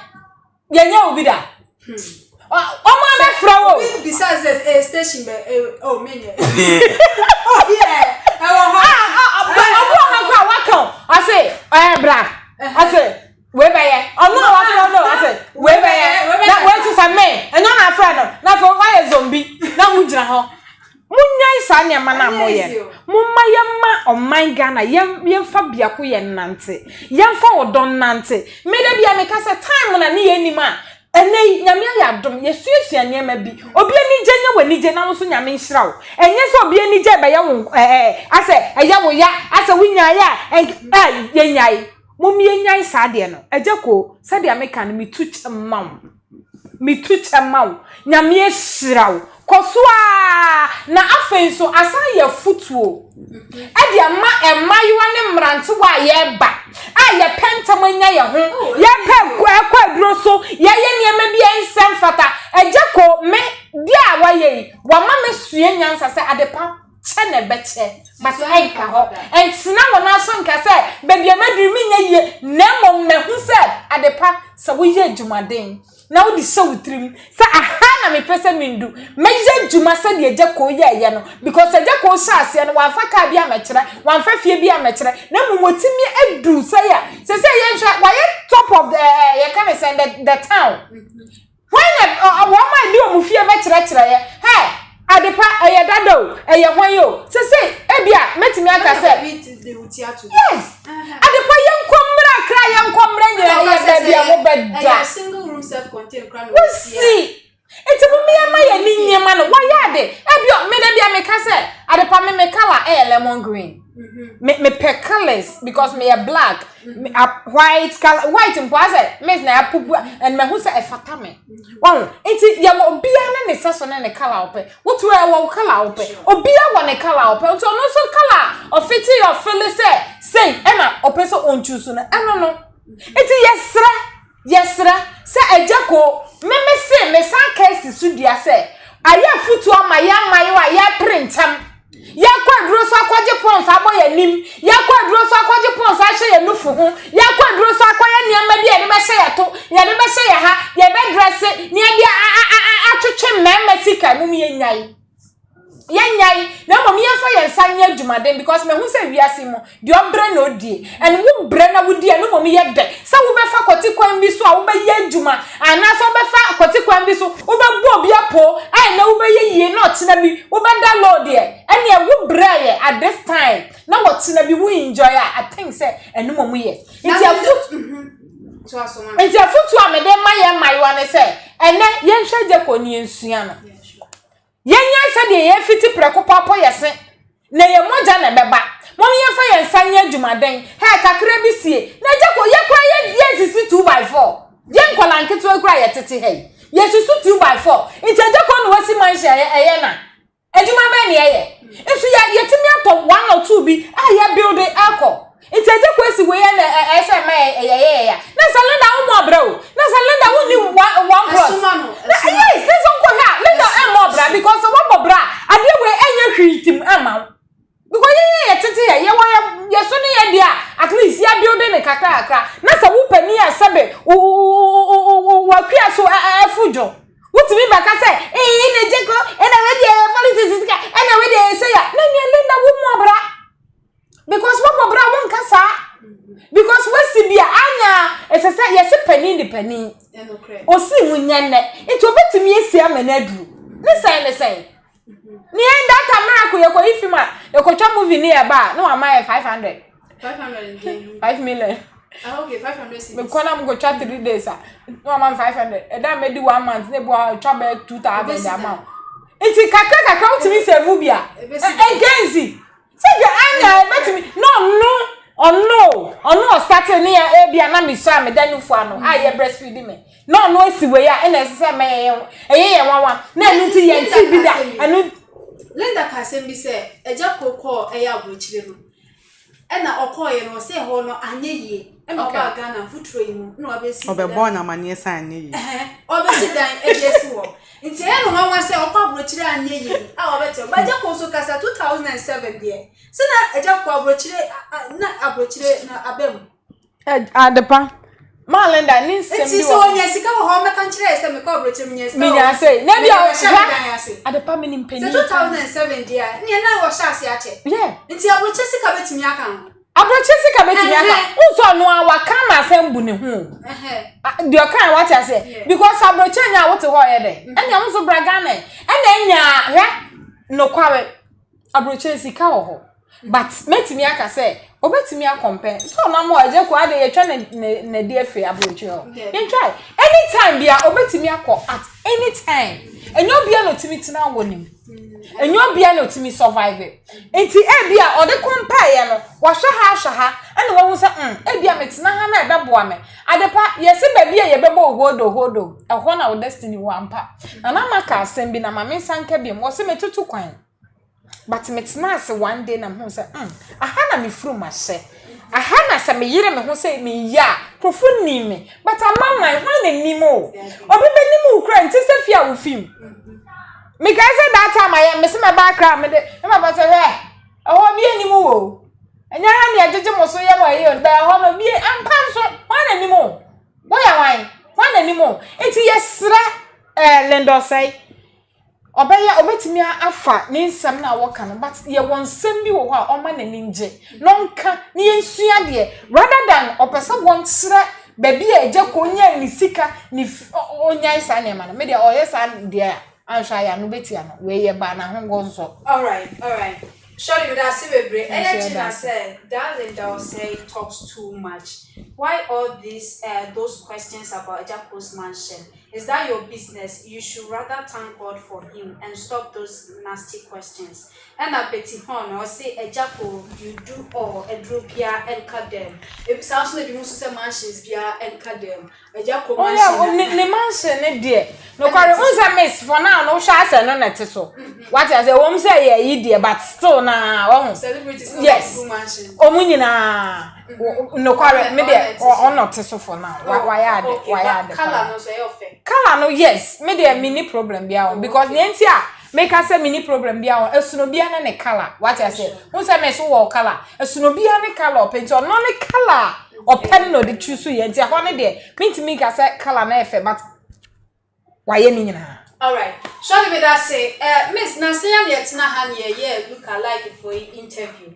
yenye obi da o ma be fra wo besides the station oh menye oh yeah obo ha kwa wako ase bra ase we be ye ono wa no ase we be ye na we to say me eno na fra no na for why zombie na mu gina ho munyai sa ne ma na moye mumma yemma oman Ghana yemfa biako ye nante yemfa odon nante me da bia me ka se time na ne yenima ene nyame ya dom yesuesua ne ma bi obi ani gye nya wani gye na wo so nyame nhira wo enye so obi ani gye be ya wo ase eya wo ya ase winya ya yenyai mummi yenyai sa de no Agya Koo sa de ameka no mitu chemaw nyame ehira wo kosua na afenso asan ya futuo ade ama emayiwa ne mrante wa ye ba a ye pentamanya ye ho ye pe kwaduro so ye niema bi ensem fata Agya Koo me dia wa ye wa ma mesue nyansa se adepa chene beche but enka ho entina wona so nka se bebi amadu mi nya ye nemo mehu se adepa se wo ye adwumaden na wo di show trim sa aha na me pese mindu meje djuma se de Agya Koo ye no because Agya Koo sha ase no wa fa ka bia mekere wa fa fie bia mekere na mumotimi adu se ya se ye nhwa wa ye top of the ye can say the town when wa ma di o mu fie mekere ye hey adepa eye dado eye hwan se ebia metimi aka se yes adepa yenkomra kra yenkomra nyira ye bia mo bedda single room self contained crowd we see enti mo me ma ye ni nyema no wa ya de ebia me da bia me ka se adepa me color lemon green me pe colors because me black white color white in pose me na apupu and me hu se efata me won enti ye mo bia na ne seso na ne color ope wotu e wo color ope obia wo ne color ope unto no so color of fit your feel say ema ope so on choose na eno no enti yesra se Agya Koo me se me san case studia se aya futu ama ya wa ya printam ya kwaduro so akwaje pons aboya nim ya kwaduro so akwaje pons ahye ya nufu hu ya kwaduro so akwaya niam bia ne be hye ya to ya ne be hye ya ha ya be dress ne bia atwetwe mmemme sika mum yenyai na mom yefa yensanya adwumaden because me hu se wiase mo de obre na odie and wo bre na wodie no mom ye de se wo be fa kotikwan bi so a wo be ye adwuma ana so be fa kotikwan bi so wo be bu obi apo ai na wo be ye yie na otena bi wo be download ye ene e wo bre ye at this time na wo tena bi wo enjoy I think say eno mom ye nti afutu amede maye wane se ene yenhwe Agya Koo ni ensua no yenya se de ye fiti preko papo yese na ye moja na beba mom ye fa ye nsanya adwumaden he kakra bi sie na Agya Koo ye kra ye sisi 2x4 ye nkola nketo akra ye tete he ye sisi 2x4 nti Agya Koo no wasi manhye eye na adwuma ba ne ye nso ye timi ato 1 or 2 bi ye build akọ nti Agya Koo si we na ese ma ye ya na salenda wo mo bra o na salenda wo ni 1 plus yes this on ha lenda mo bra because wo bra ade we enya hwitim ama because ye tete ye wo ye so ne ye dia at least ya build ne kakra na sa wo pani asebe wo kwia so afujo wotimi baka se na Agya Koo na we dey politics ka na we dey say ya na lenda wo mo bra because wo bra won kasa Because we see be anya it's a say yes penny Osei wunyane it obetimi esi amenadu ne say ni enda camera ko yeko ifima yeko twa movie ni e ba no am 500 5 million okay 500 me kona mo go twa 3 days no am 500 e da me di 1 month ne bo twa be 2000 amount iti kakra utimi save bia against say the anya betimi no starting near bia na me so am danu fu ano aye breastfeed me no esi we ya na ese me ye wanwa na enu ti ye nti bi da enu Linda Kasem bi say Agya Koo call abrochire no e na okoye no say ho no anye yie e ma ba Ghana futuro yi mu no obesi Obebon amane say anye yie obesi dan ejesi wo nti e no wanwa say abrochire anye yie a obete Agya Koo so kasa 2007 there sina Agya Koo abrochire na abem adepa ma Linda ni nsem bi so onya sika ho meka nkire say me ko abrochire me nyesa me nya say na bia adepa me ni mpeni 2007 there ni na wo sha ase ache nti abrochire sika betimi aka ho abrochire sika betimi aka unso no awaka ma sembu ne ho di okan what I say because abrochire nya wote ho ye de enya unso braga na enya hwe no kwawe abrochire sika ho but metimi aka say obetimi akompe so na mo Agya Koo ade ye twa na die fe abrochire ho you try anytime bia obetimi akọ at any time enyo bia no timi tina wonim enyo bia no timi survive enti bia ode compare no wahwa ha ene wo hu say bia metina ha na ebeboa me adepa yesi ba bia ye bebo hodo ehọ na wo destiny wo ampa na maka asem bi na mame sanka bi mo se metutu kwan but metina ase one day na hu say aha na me furu ma hye aha na se me yire me hu say me ya profu ni me but amama hwan na nimo obi be nimo ukra nti se fia wo film me guys say that time I me se me background me de me ba say ho bi nimo wo enya ha ne ajeje mo so ye mo ye ba ho no bi ampa so hwan na nimo boya hwan na nimo enti yesra Linda Osei obetimi afa ni nsam na woka no but ye wonsam bi wo ho a oma na ninje nonka ni ensua de rather than opesa wonsre baby Agya Koo nya ni sika ni onya isa na ma na me de oyesa de ansha ya no betia no we ye ba na ho gonzo all right Sorry, but I see we Agya said that Linda Osei talks too much. Why all these those questions about Agya Koo's mansion? Is that your business? You should rather thank God for him and stop those nasty questions. And I bet him or say Agya Koo, you do all a drupia and cut them. If sounds like you must say mansions bia and cut them. Agya Koo mansion. Oh yeah, the mansion dear. No quarry unsa miss for now no sha say no net so. What I say wom say ye dear but still na celebrities yes mansion. Omunyina no quarry me dey on not so for now. Why add color no say ofe. Color no yes, me dey mini problem bia because the entia make us say mini problem bia esuno bia na ne color. What I say unsa me so wo color esuno bia ne color paint on no ne color or pen no the choose ye entia ho ne dey me ka say color na efe but why ye ni nyina. All right. Shall we that say, Miss Nasia yet na han ye Lookalike for interview.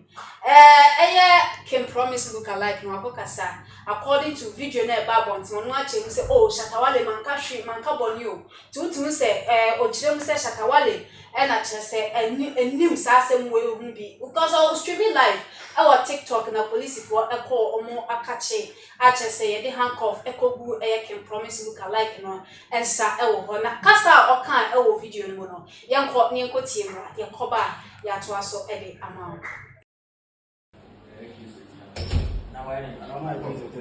Can promise Lookalike no akokasa. According to video na babon ti wonu ache mu say Shatawale manka hwe manka bonio. Ti utu say ochire mu say Shatawale na che say enim sa asem we hu bi because I was streaming live our TikTok na police for call omo akache ache say ye de handcuff ekogu can promise Lookalike no ensa ewo ho na kasa okan ewo video no no yenko ni enko tie mra yenko ba ya to aso de amount.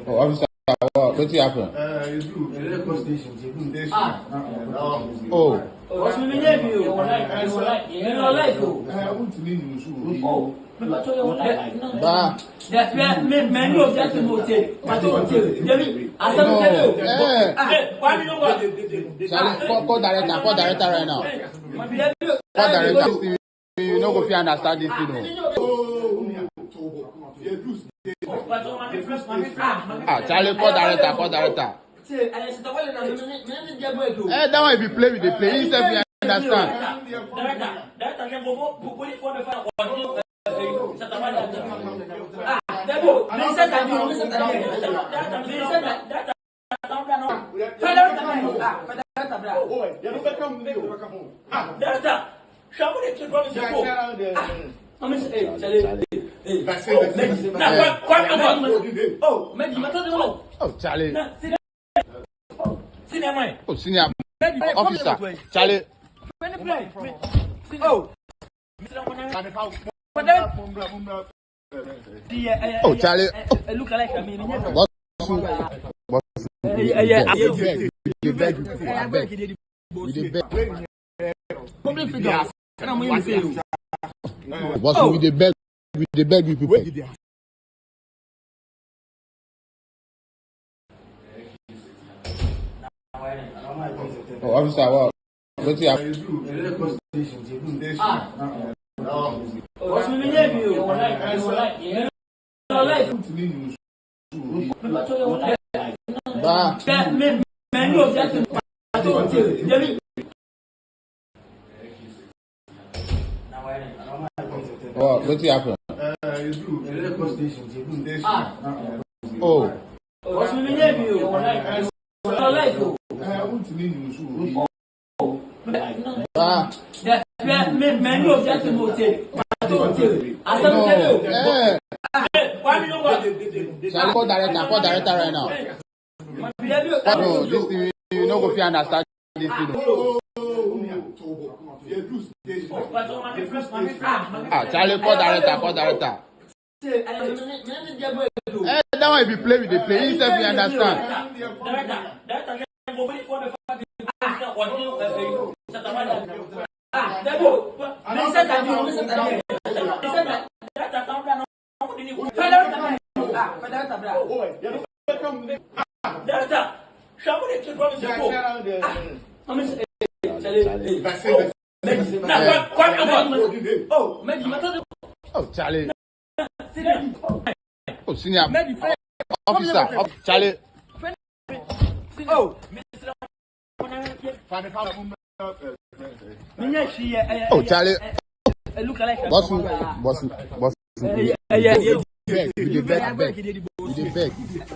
Oh, officer, what happened? You do. The record station. Oh. What's my name? You like. I want to leave you. Oh. Bah. That many of that hotel. What hotel? I said, why do you know Call director right now. Call director. You know if you understand this, you know. Charlie, call director. That one if you play with the play, you self you understand. Charlie. Oh, senior officer. Charlie. Oh, Charlie. Lookalike. We the beg you people. Oh, officer, what? What's your oh, what's happening? Oh. Shall call director right now. No, this thing you know go understand this thing. Charlie, call director. That one if you play with the play, you self you understand. Oh, Charlie. Oh, senior officer. Charlie. Oh. Oh, Charlie. Boss.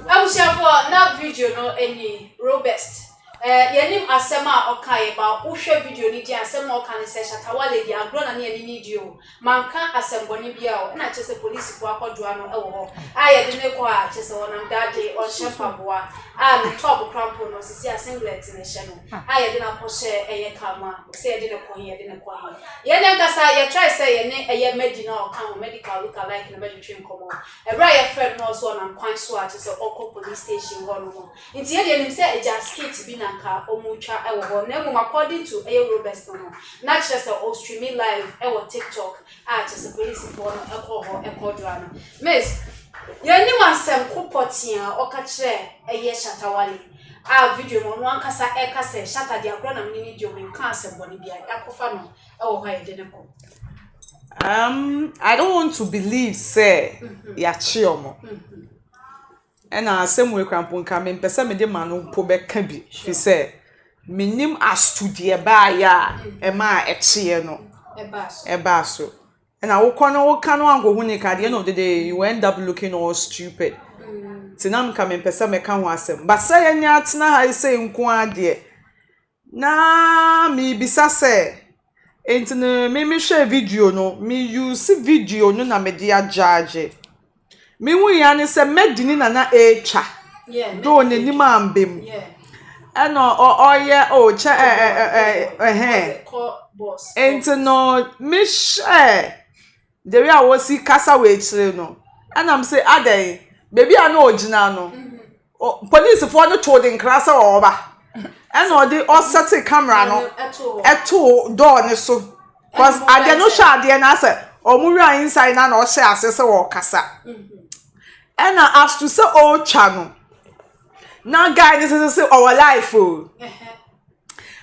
I was here for that video no any robust. Yenim asema okaye ba uhwe video ni di asema okane se shatawale di agro na ne ni dio manka asemboni bia o na chese police fo akodoa no ewo ho aye de ne ko a chese wonam dade o shefa boa a no top crampo no sisi a singlet ne hye no aye de na poshe eye kama se de ne ko ye ye ne nkasa ye try say ye ne eye medina o kan medical lookalike na be twin komo ebra ye friend no so na kwan so a chese okko police station ho no nti ye de nim se eja skit bi na ka omucha ewo ho na mu according to eye robust no na chese o streaming live ewo TikTok a chese police for no ekọ ho ekodwa no miss ye ni wansem kopotia o ka kire eye shatawale a video mo no ankasa ekase shata dia kro na mini dio men kan asem boni bia yakofa no ewo ho ye de ne ko I don't want to believe say ya chiomo ena asem we krampon ka me pese me de manu po be ka bi fi say minim astudie ba ya e ma echie no eba so ena wo kono wo kanu angohu ni ka de no de you end up looking all stupid tinam ka me pese me ka ho asem ba say anya atena ha say nko ade na mi bisa say entine me share video no me use video no na me dia judge me hu ya ne se medini na echa do ne ni mambem eno oye o cha boss entino me share the way I was see kasa we chire no anam say adan baby ana ogina no police for no told in krasa oba eno dey o set camera no eto door ne so cause ade no sha ade na say omuri inside na o share asese wo kasa ena as to say o channel now guy this is say our life oh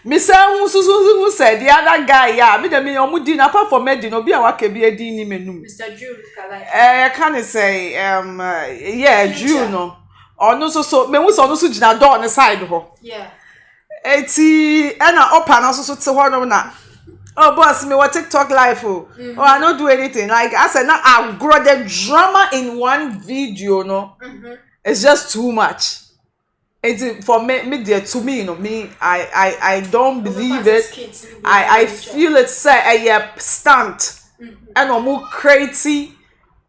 me say who said the other guy yeah me dem omudi na apart from me no be awaka bi edi ni menum Mr. Jew Lookalike can say yeah Jew no or no so me hu so no so gina door on the side ho yeah eti ena opa na so te ho no na Oh, boss, me what TikTok live for? Oh, I don't do anything. Like I said, now I grow the drama in one video, no. It's just too much. It's for me dear to me, you know, me, I don't believe it. I feel it's a stunt. And more crazy.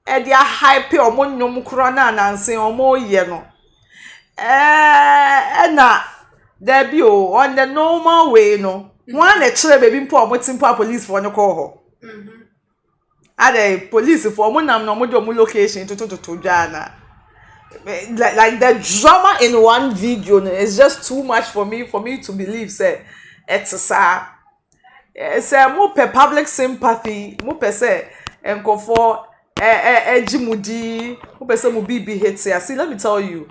And they are hype or more no corona and say or more no. And now there be on the normal way, no. One actually baby poor police for no call her. Are the police for one no more location to Jana. Like the drama in one video is just too much for me to believe. Say it's a more public sympathy, more per se, and go for Jimudi, who per se will be hate. See, let me tell you,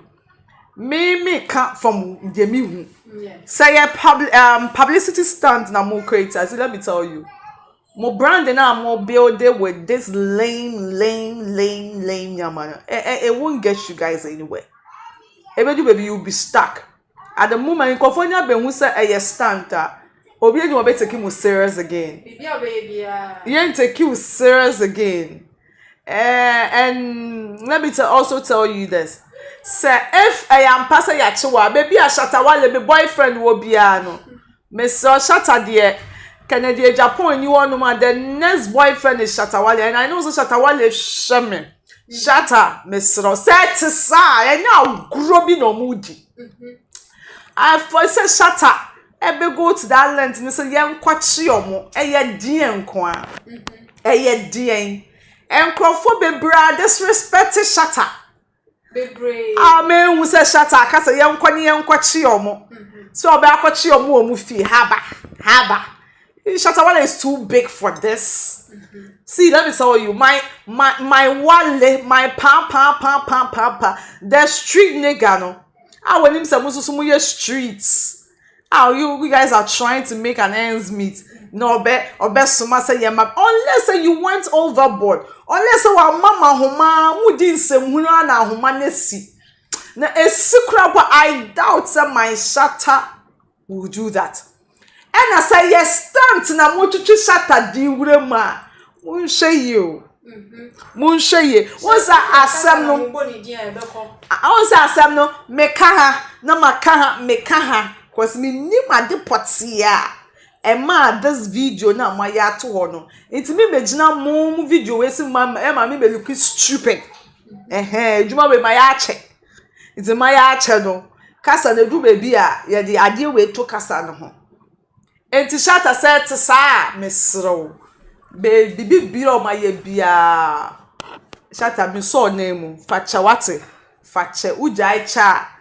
me come from Jemmy. Say a publicity stunt na more creators. Let me tell you, more branding now more building with this lame yamana. It won't get you guys anywhere. Everybody baby you'll be stuck. At the moment in California, be who say a stunt. Obi you be take you serious again. Baby. You ain't take you serious again. And let me also tell you this. Say if I am passing ya chiwa, baby a shatawale be boyfriend will be ano. Mr. Shatta dear, Canada Japan you want no the next boyfriend is Shatawale, and I know so Shatawale is Shaman. Shatta, Mr. Set aside, and now grubby no moody. I first said Shatta, ebe go to that length and say young quachiomo, a dear kwa, a dear, and crofo bra disrespected Shatta. Amen, who says Shatta, cast a young quachiomo. So back quachiomo mufi, haba. Shatawale is too big for this. See, let me tell you, my wale, my pa, the street nigga no. I want him some streets. How you guys are trying to make an ends meet. No be suma say unless you went overboard. Unless mama homa mudi nsem na homa nesi. Na esikra I doubt that my Shatta will do that. And I say yes, stand na motutu Shatta di wurema. Munsheye. What's that asem no? What's that asem no? Mekaha na mekaha. Cause me ni made potia. Emma this video na my ya to no. It me imagine mo video we see mama me look stupid. Juma we my ache. It's my ache no. Kasa na du baby a ye de ade we to kasa no ho. Enti Shatta said to sa mesro. Baby biro my ye bia. Shatta me so name facha wate. Fache ujai cha.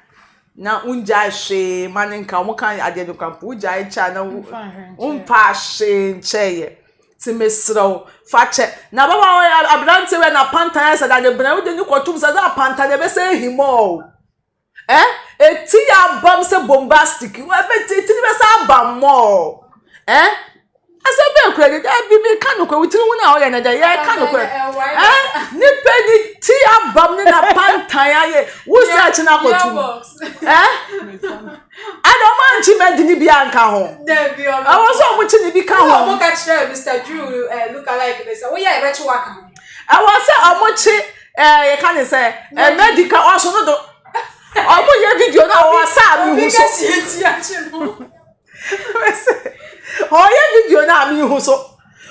Na unja she maninka mo kan ade no kampo uja echa na umpa she ncheye ti mesro fache na baba abrante we na panta ya sada de bra we de ni kwatum sada panta de be say himo eti ya bam se bombastic we be ti be say bam mo asabe credit be kan ko we ti wona o ya na de ya kan ko ni pedi ti ya bam ni na panta ya ye wo search na kwatum I don't mind you made the Bianca home. I was so much in the Bianca home. Mr. Drew, Lookalike this. Oh, yeah, retro work. I was so much, you can't say, a medical also no. I put your video now, or oh, your video now, me who so.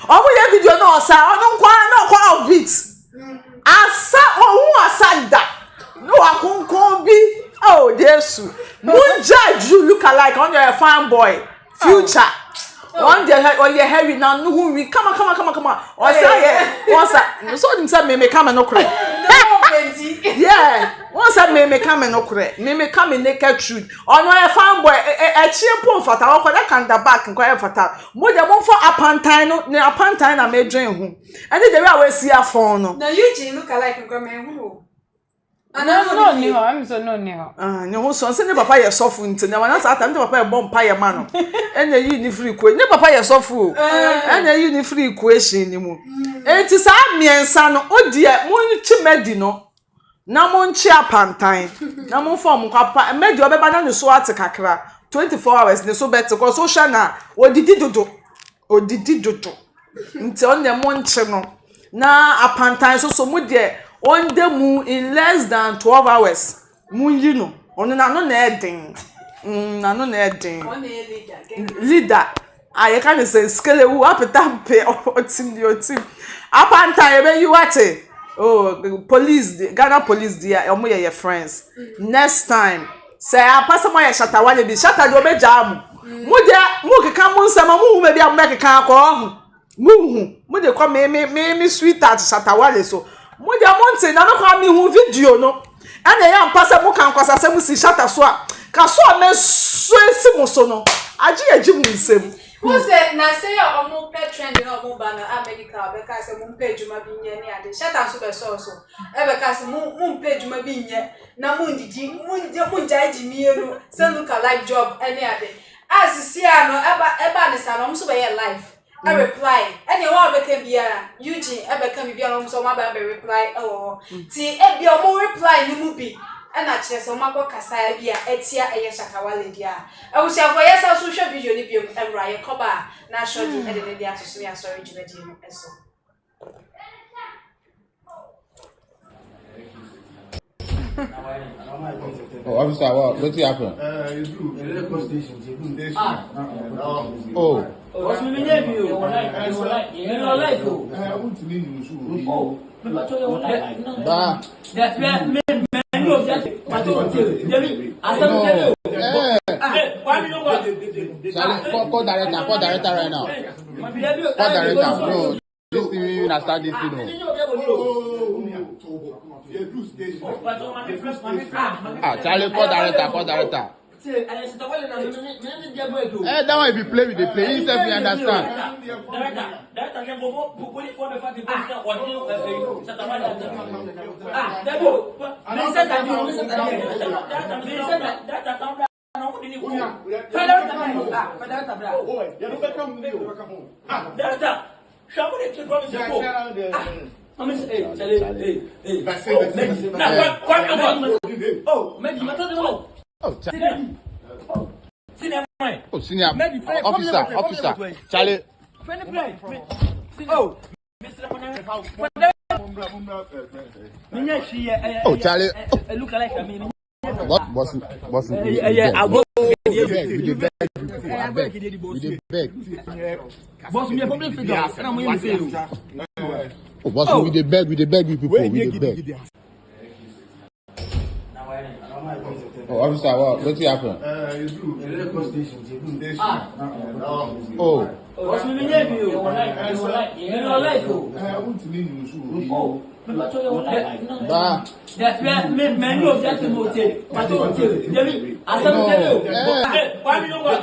Oh, your video now, sir. I don't quite beats. I saw who I said that. No, I can't be. Oh, yes. Munja you look alike on your fanboy. Future. One day or your heavy now. No, who we come on. Or say, once I saw him say, me come and no cry. Yeah, once I may come and no cry. Me come in naked truth. On your fanboy, a cheap pump for that can the back and quiet for that. More than one for a pantine, near a pantine, I may drain home. And then they always see a phone. Now, you look alike and come in. No, I'm so no near. No, so send papa your soft into now. That's at the papa bomb pie man. And the uni free question. Never papa your soft food. And the uni free question anymore. It is a me and son. Oh dear, Munchi Medino. Namon chia pantine. Namon form papa. Made your baby so at kakra 24 hours. So better because so shana. What did you do? odidi dodo nti on dem monche no na apantan so mu de on dem in less than 12 hours mu yi no ono na no na eden na no na eden leader I can say scale who apeta pe otim apantan e be you wate oh police Ghana police there omo your friends next time say apasa mo ya shatawale bi shata do be jam mu keka mu nsema mu me bia mu keka akọ mu de ko me sweet at shatawale so mu de monte na no kwa mi hu video no ana ya apasa mu kan kwasa se mu si shata so a ka so me so esi mu so no agi mu nsem who say na say omo pet trend na omo ba na America be ka say mu page ma bi nye ni ade shata so be so e be ka say mu page ma bi nye na mu ndidi mu jaiji mienu say Lookalike job any ade as see no eba ne sa no so be live I reply any one be can be Eugene e be can be no so ma ba be reply ti e bi omo reply ni mu bi and actually so ma ko kasa bia etia eye shatawale dia e wo sia for yesa social video ni bi emra ye koba na show di e de dia so me sorry jibedi no eso Oh, officer, what happened? It's good. Oh. What's with me? You like? I want to leave you. Oh, but you like? Bah. That man of that. But don't tell you. I said, why do you know what? Call director right now. Call director. No, this thing we start this thing. Charlie, call director. That one if you play with the play, you self you understand. Oh, senior officer, Charlie. Oh, Charlie. Lookalike. Boss. We beg. Boss, me public figure. And I'm going to say. Oh, boss, we beg you people. We beg. Oh, officer, what happened? It's good. Oh. What's with me? You like? I want to leave you. Oh, but you like? Bah. That man of that motel. But don't tell you. I said, why do you know what?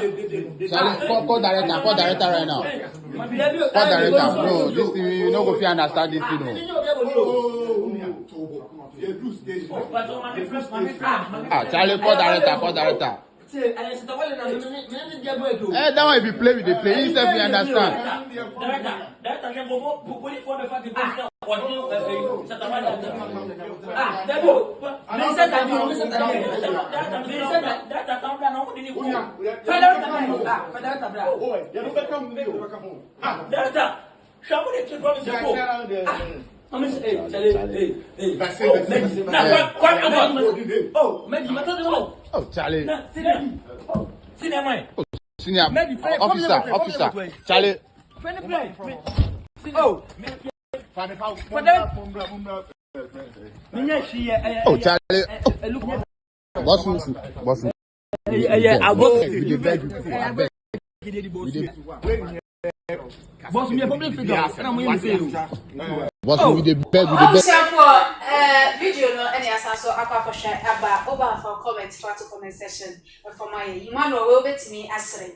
Charlie, call director right now. Call director. No, this thing you no go fit understand this thing. Charlie, call director. That one if you play with the play, you self you understand. Oh, Charlie. Senior officer, Charlie. Oh, Charlie. Boss. I'll go. We beg. Boss, me public figure. And I'm going to say. Boss, we beg. for video no any asaso akwa share aba over for comment section for my Emmanuel will bet me asre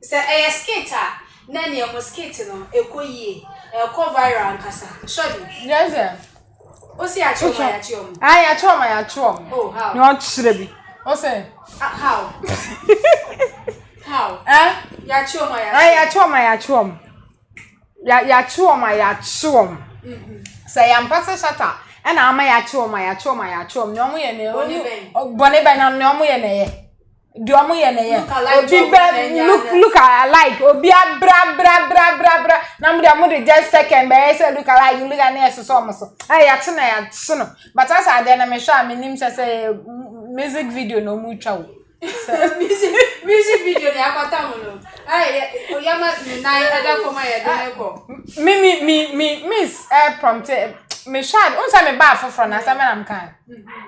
say skater na ne mo skate no ekoyie ko viral nkasa shodi Yes sir. Osei achoma Ya chom. Oh how No chire bi. Osei. How ya choma Ya chom. Say am pasa shata. Na ama ya chom. No mo ye ne. Bone ben na no mo ye ne ye. di omo ye na ye obi be look alike obi bra na mo de just second be say look alike you look na yes so omo so ya che no but as I dey na me sure me nim say music video no mu twa wo music video ni akota mo no oyama na ada ko ma ye de ko me miss prompt me shad unsa me ba foforo na sa me na mkan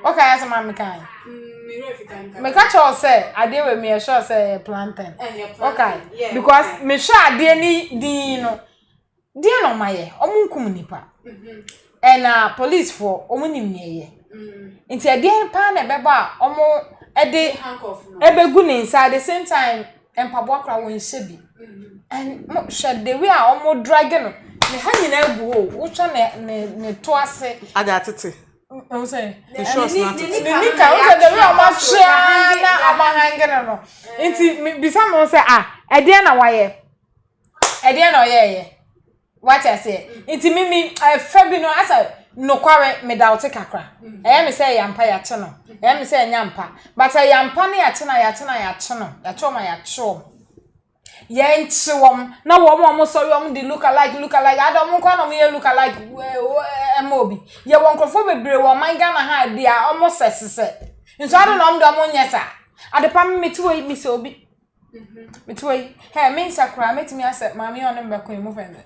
okay as ma me kan me catch all say ade we me sure say plantain okay because me sure ade ni din no dia no maye omunkum nipa and police for omunim ye nti ade pa na beba omo ede handcuff no ebegu ni inside the same time empabo akra won shebi and mo shed the way omo drag no me ha nyina egu ho wo twa ne to ase ada atete o say the shots not the nika o say the way omo share na omo hangere no nti bisa mo say ede na waye ede na oye what I say nti mimi fabi no asa no kware me da kakra me say yampa ya che no me say nyampa but yampa ne ya che na ya che no ya choma ya chom ye nchiwom na wo sorry di look alike adom kwa no me look alike emobi ye won krofo bebre wo man ga na ha dia almost sesese nso ado no do nyesa adepa me tiwe mi se obi metiwe he me nsakra metimi ase mami on mbeko emu fende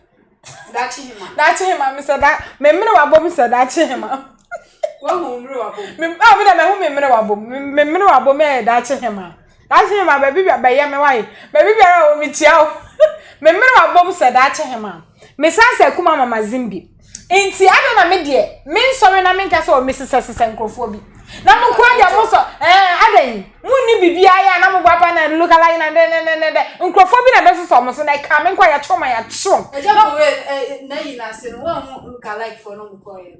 Dachi hima me said that me mre wabom said dachi hima wa hu mre wabom me be da me hu me mre wabom me mre wabom e dachi hima baby be ye me wai baby biara o mi tia o me mre wabom said dachi hima me sanse kuma mama zimbi enti ado na me de me nsome na me nka so o misisese nkrofo bi na mo kwa dia mo so adan munni bibia ya na mo baba na look alike na de nkrofo bi na be so mo so na ka me kwa ya choma ya chom eja ko we na yi na se no wa look alike for no mo ko ye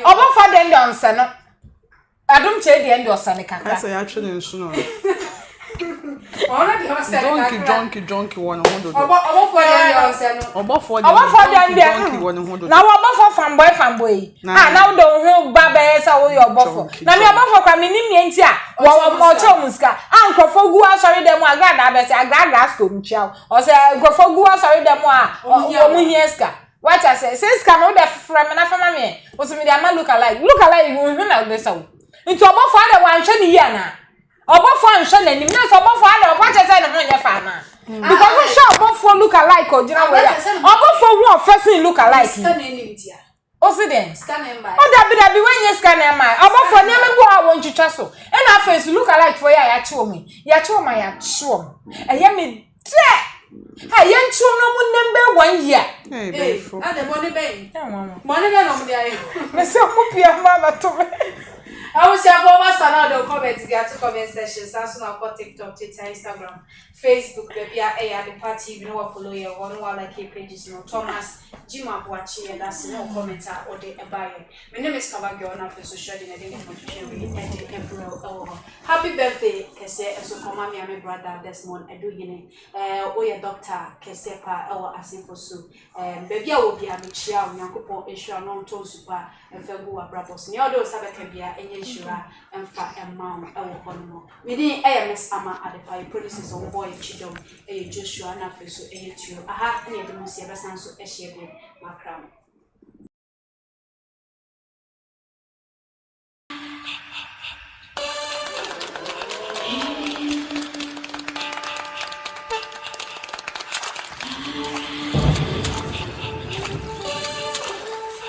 obofo de ndonse no adum che de ndonse ne kaka asa ya twe ne nsu no ona de ho se junkie one hondo obofo de ndonse no obofo de junkie one hondo na obofo fanboy na do ho baba esa wo yo obofo na me obofo kwa me nim ye nti a wo cho muska ankofo gu asori dem aga da be se aga storm chiao o se ankofo gu asori dem a omu hieska what I say ska no de frame na fama me o se me de ama look alike you hu na de sawo nti obofo ade wan hwe ni ya na obofo anhwe na nim na so obofo ade o pa che se ne ho nye fa na because we show obofo look alike o jina we ya obofo hu person look alike ska na nim dia Osei ska na mba o da bi wenye ska na mba obofo ne megbo a won twitwa so e na face look alike for ya che omi ya che oma ya chom eye me de ha ye nchom no mu nembe 1 year ade money be no mu dia me se mu pia mama to me I will say about sana do comment get to comment section so na ko TikTok, Twitter, Instagram, Facebook baby at the party you know follow your one like pages no Thomas Jima Boachi and that's no commenter or the buyer. My name is Agya Koo for social identity Emperor. Happy birthday kese so come me my brother Desmond Edugine oya doctor kese pa our asimpo so baby a will be a chia Nyankopon ensure no to super and fegu abrabos ni odo sabeka bia ensure emfa emma ewo hono me din Miss Ama Adepa produces on boy chidom Joshua na feso tio aha na de musia besan so ehye bi makram